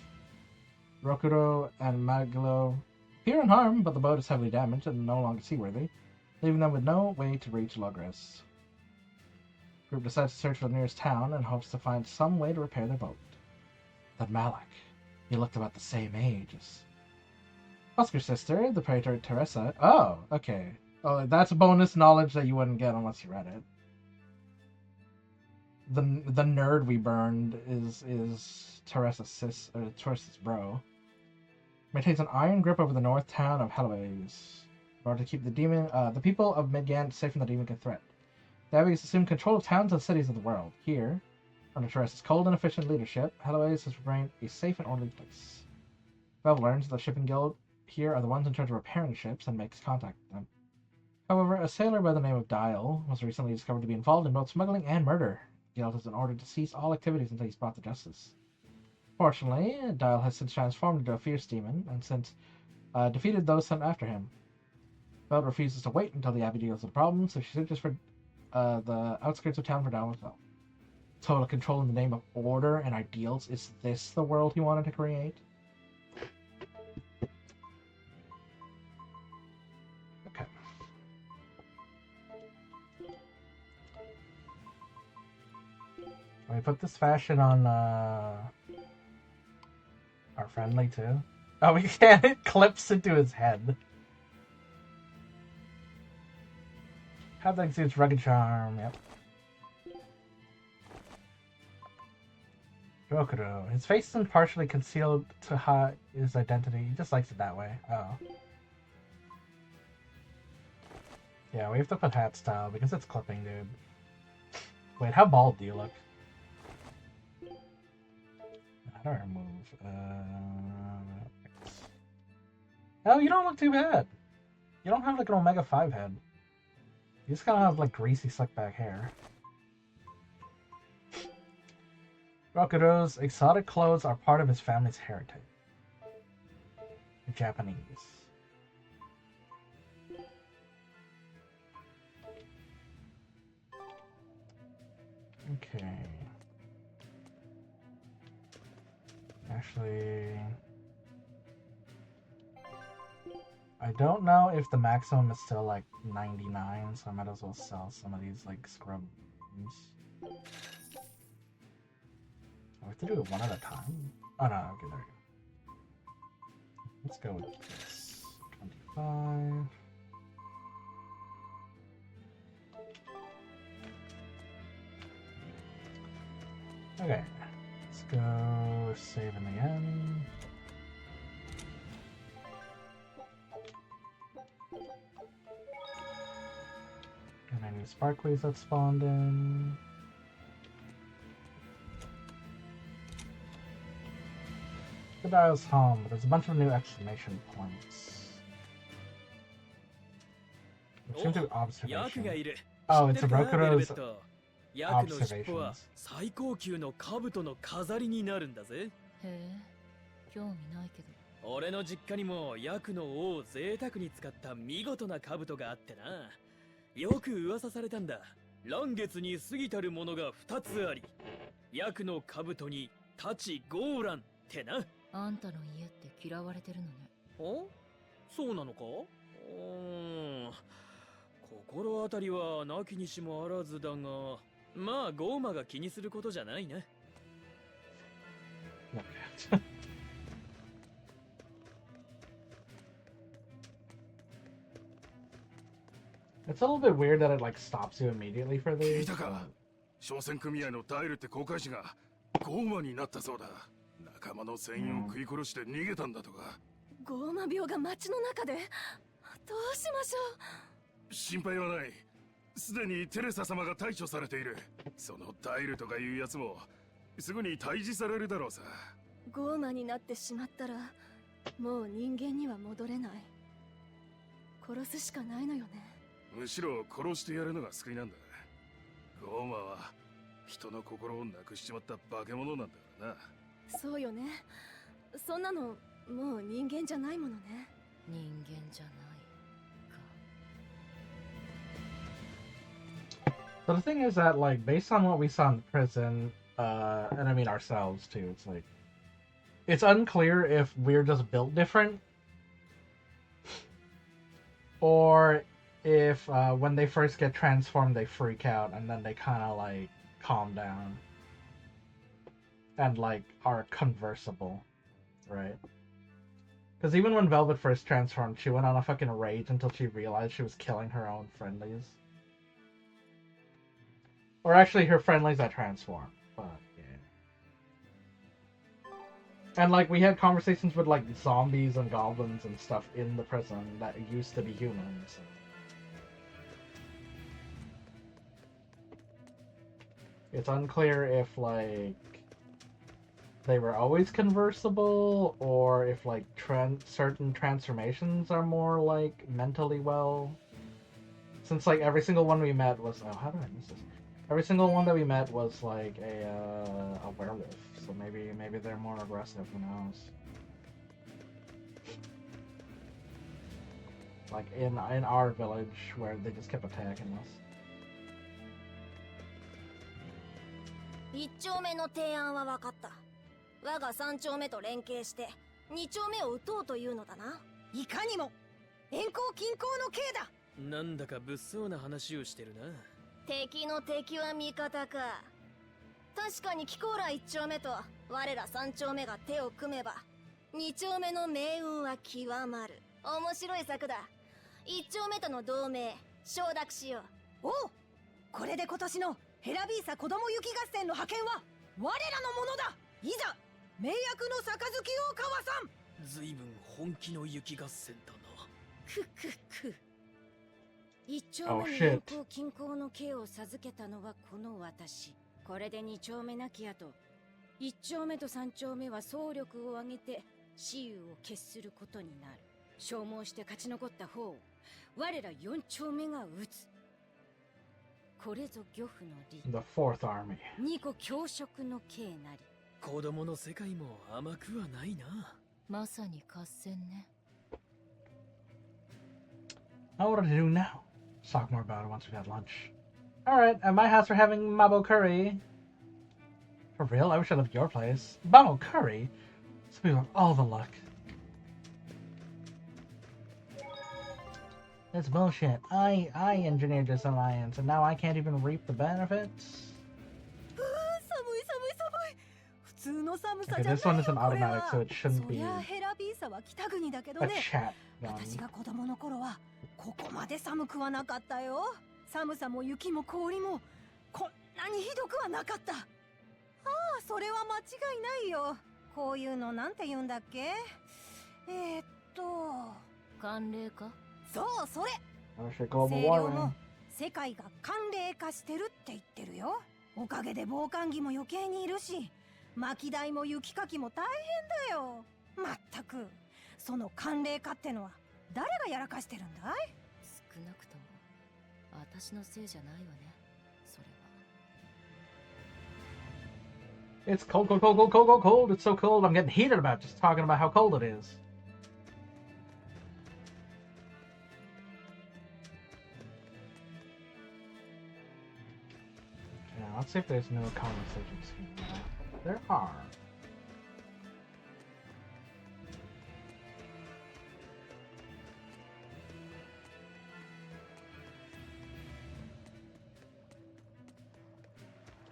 S1: Rokuro and Maglo appear unharmed, but the boat is heavily damaged and no longer seaworthy, leaving them with no way to reach Logres. The group decides to search for the nearest town and hopes to find some way to repair their boat. That Malik, he looked about the same age as Oscar's sister, the praetor Teresa. Oh, okay. Oh, that's bonus knowledge that you wouldn't get unless you read it. The nerd we burned is Teresa's Teresa's bro. Maintains an iron grip over the north town of Heloise in order to keep the people of Midgand safe from the demon threat. The Abbey has assumed control of towns and cities of the world. Here, under Teresa's cold and efficient leadership, Heloise has remained a safe and orderly place. Velvet learns the shipping guild here are the ones in charge of repairing ships and makes contact with them. However, a sailor by the name of Dial was recently discovered to be involved in both smuggling and murder. The guild has been ordered to cease all activities until he's brought to justice. Fortunately, Dial has since transformed into a fierce demon and since defeated those sent after him. Velvet refuses to wait until the Abbey deals with the problem, so she searches for the outskirts of town for Dial as well. Total control in the name of order and ideals. Is this the world he wanted to create? Okay. Let me put this fashion on are friendly too. Oh, we can't. It clips into his head. How that suits rugged charm. Yep. Rokuro. His face is partially concealed to hide his identity. He just likes it that way. Oh. Yeah, we have to put hat style because it's clipping, dude. Wait, how bald do you look? How do I remove? Oh, you don't look too bad. You don't have like an Omega 5 head. You just kind of have like greasy slick back hair. Rokuro's exotic clothes are part of his family's heritage. Japanese. Okay. Actually, I don't know if the maximum is still like 99, so I might as well sell some of these like scrubs. We have to do it one at a time? Oh no, okay, there we go. Let's go with this. 25. Okay, let's go save in the end. And I need sparklies that spawned in. The dial's home, but there's a bunch of new exclamation points. Let's go to observation. Oh, it's a Rokuro's observations.
S7: 最高級の兜の飾りになるんだぜ。
S3: へえ、興味ないけど。
S7: 俺の実家にもヤクの尾を贅沢に使った見事な兜があってな。よく噂されたんだ。乱月に過ぎたるものが2つあり、ヤクの兜に太刀ゴーランってな。
S3: あんたの家って嫌われてるのね。
S7: お？そうなのか？心当たりはなきにしもあらずだが、まあゴーマが気にすることじゃないな。
S1: It's a little bit weird that it like stops you immediately for these.
S6: 聞いたか？商船組合のダイルって航海士がゴーマになったそうだ。仲間の船員を食い殺して逃げたんだとか。
S4: ゴーマ病が街の中でどうしましょ
S6: う。心配はない。すでにテレサ様が対処されている。そのダイルとかいうやつもすぐに退治されるだろうさ。
S4: ゴーマになってしまったらもう人間には戻れない。殺すしかないのよね。
S6: むしろ殺してやるのが救いなんだ。ゴーマは人の心をなくしちまった化け物なんだからな。
S4: そうよね。そんなのもう人間じゃないものね。
S3: 人間じゃないか。
S1: So the thing is that, like, based on what we saw in the prison, and I mean ourselves too, it's like, it's unclear if we're just built different, or if when they first get transformed they freak out and then they kind of like calm down and like are conversible, right? Because even when Velvet first transformed, she went on a fucking rage until she realized she was killing her own friendlies. Or actually her friendlies that transformed, but yeah. And like we had conversations with like zombies and goblins and stuff in the prison that used to be humans. So. It's unclear if like they were always conversible or if like certain transformations are more like mentally well. Since like every single one we met was how did I miss this? Every single one that we met was like a werewolf, so maybe they're more aggressive. Who knows? Like in our village where they just kept attacking us.
S5: 1丁目の提案は分かった。我が3丁目と連携して2丁目を撃とうというのだな。
S4: いかにも遠行近郊の刑だ。
S7: なんだか物騒な話をしてるな。
S5: 敵の敵は味方か。確かにキコーラ1丁目と我ら3丁目が手を組めば2丁目の命運は極まる。面白い策だ。1丁目との同盟承諾しよう。
S4: おう、これで今年のヘラビーサ子供雪合戦の派遣は我らのものだ。いざ名役の杯を交わさん。
S7: ずいぶん本気の雪合戦だな。
S5: くくく。1丁
S1: Oh,
S5: 目に
S1: shit.
S5: 遠行近郊の刑を授けたのはこの私。これで2丁目なき後、1丁目と3丁目は総力を挙げて雌雄を決することになる。消耗して勝ち残った方を我ら4丁目が撃つ。これぞ漁夫の利。
S1: The Fourth Army.
S5: 2個強食の刑なり。
S7: 子供の世界も甘くはないな。
S3: まさに合戦ね。
S1: Now what to do now? Let's talk more about it once we've had lunch. Alright, at my house we're having Mabo curry. For real? I wish I lived at your place. Mabo curry? So we have all the luck. It's bullshit. I engineered this alliance, and now I can't even reap the benefits?
S4: 寒い寒い寒い。普通の寒さ
S1: Okay,
S4: じゃ
S1: this one
S4: ない
S1: isn't
S4: よこれ
S1: automatic,
S4: は。
S1: so it shouldn't
S4: そ
S1: be
S4: りゃヘラビーサは北国だけど
S1: a
S4: ね。
S1: chat
S4: 私
S1: gun.
S4: が子供の頃はここまで寒くはなかったよ。寒さも雪も氷もこんなにひどくはなかった。ああ、それは間違いないよ。こういうのなんて言うんだっけ。
S3: 慣例か。
S4: そうそれ。
S1: Oh shit, global
S4: 清涼
S1: warming.
S4: も世界が寒冷化してるって言ってるよ。おかげで防寒着も余計にいるし、薪代も雪かきも大変だよ。まったくその寒冷化ってのは誰がやらかしてるんだい。
S3: 少なくとも私のせいじゃないわね。それは。
S1: It's cold, cold, cold, cold, cold, cold, cold. It's so cold. I'm getting heated about just talking about how cold it is. Now, let's see if there's no conversations here. There are.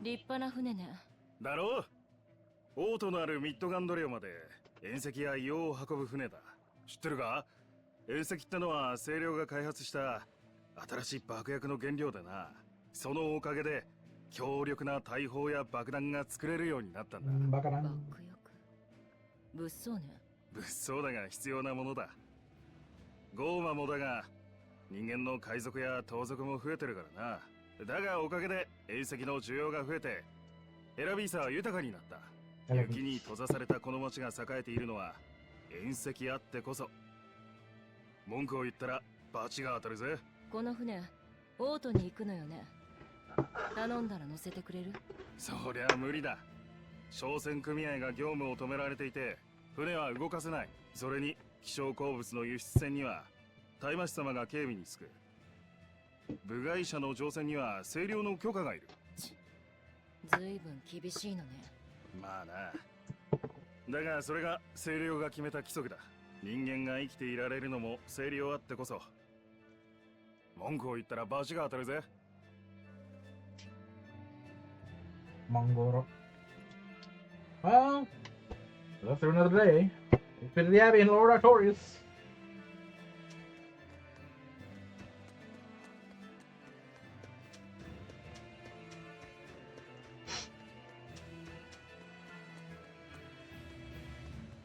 S3: 立派な船ね。
S6: だろう。王都のあるミッドガンド領まで遠石や硫黄を運ぶ船だ。知ってるか？遠石ってのは清涼が開発した新しい爆薬の原料でな。そのおかげで強力な大砲や爆弾が作れるようになったんだ。
S3: 爆
S1: Bakaran.
S3: 薬。物騒ね。
S6: 物騒だが必要なものだ。ゴーマもだが人間の海賊や盗賊も増えてるからな。だがおかげで遠石の需要が増えてヘラビーサは豊かになった。雪に閉ざされたこの町が栄えているのは遠石あってこそ。文句を言ったら罰が当たるぜ。
S3: この船、オートに行くのよね。頼んだら乗せてくれる？
S6: そりゃ無理だ。商船組合が業務を止められていて船は動かせない。それに希少鉱物の輸出船には大魔師様が警備につく。部外者の乗船には清涼の許可がいる。
S3: ずいぶん厳しいのね。
S6: まあな。だがそれが清涼が決めた規則だ。人間が生きていられるのも清涼あってこそ。文句を言ったら罰が当たるぜ。
S1: Mongoro. Well, that's through another day. We've been to the Abbey and Lord Artorius.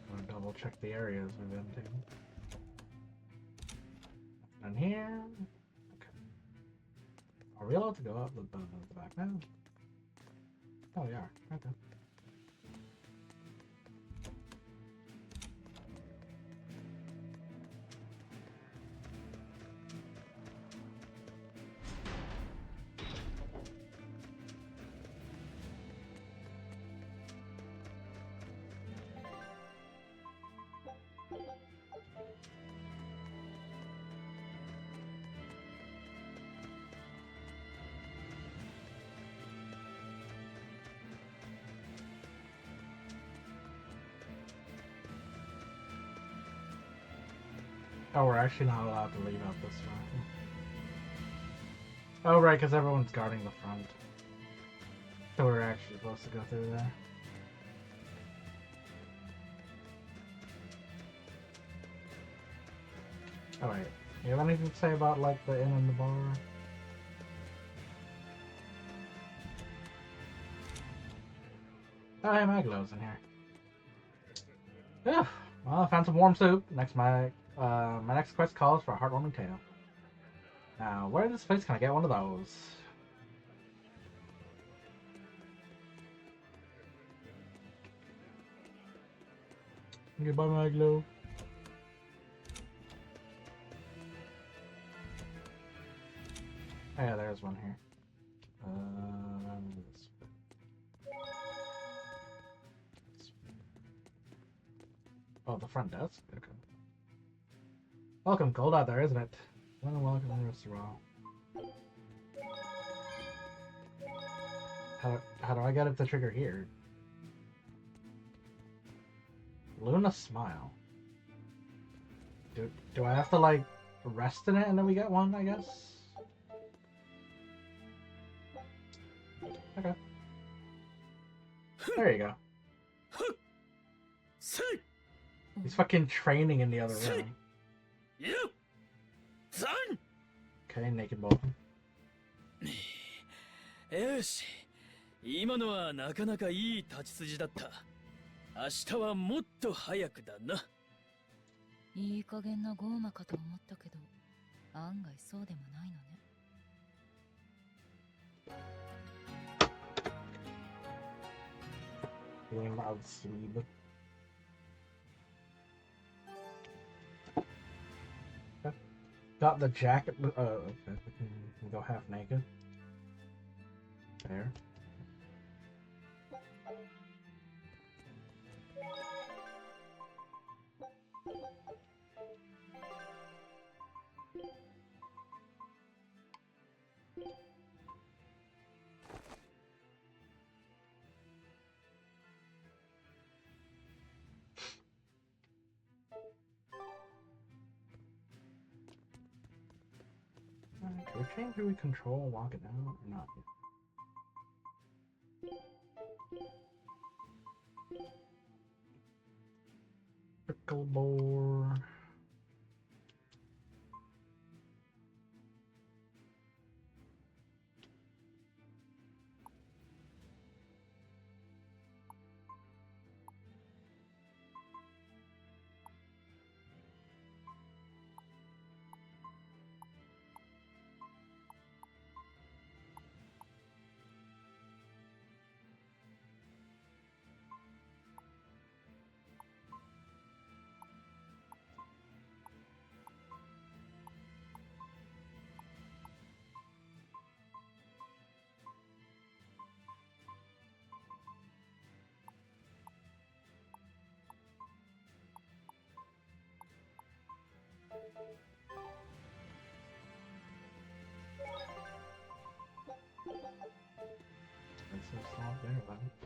S1: I'm gonna double check the areas we've been to. And here. Okay. Are we allowed to go up the back now? Oh, we are. Okay. Oh, we're actually not allowed to leave out this way. Oh, right, because everyone's guarding the front. So we're actually supposed to go through there. Oh wait, you have anything to say about like the inn and the bar? Oh, hey, Maglow's in here. Yeah, well, I found some warm soup. My next quest calls for a heartwarming tale. Now, where in this place can I get one of those? Goodbye, Maglow. Oh, yeah, there's one here. This. Oh, the front desk? Okay. Welcome, cold out there, isn't it? Welcome to the restaurant. How do I get it to trigger here? Luna Smile. Do I have to like rest in it and then we get one, I guess? Okay. There you go. He's fucking training in the other room. Okay, naked both.
S7: よし、今のはなかなかいい立ち筋だった。明日はもっと早くだな。
S4: いい加減なゴーマかと思ったけど、案外そうでもないのね。
S1: Game of sleep. Okay. Got the jacket. Okay. We can go half naked. There. Can we change who we control, walk it down, or not? Pickleball. It's so soft there, buddy.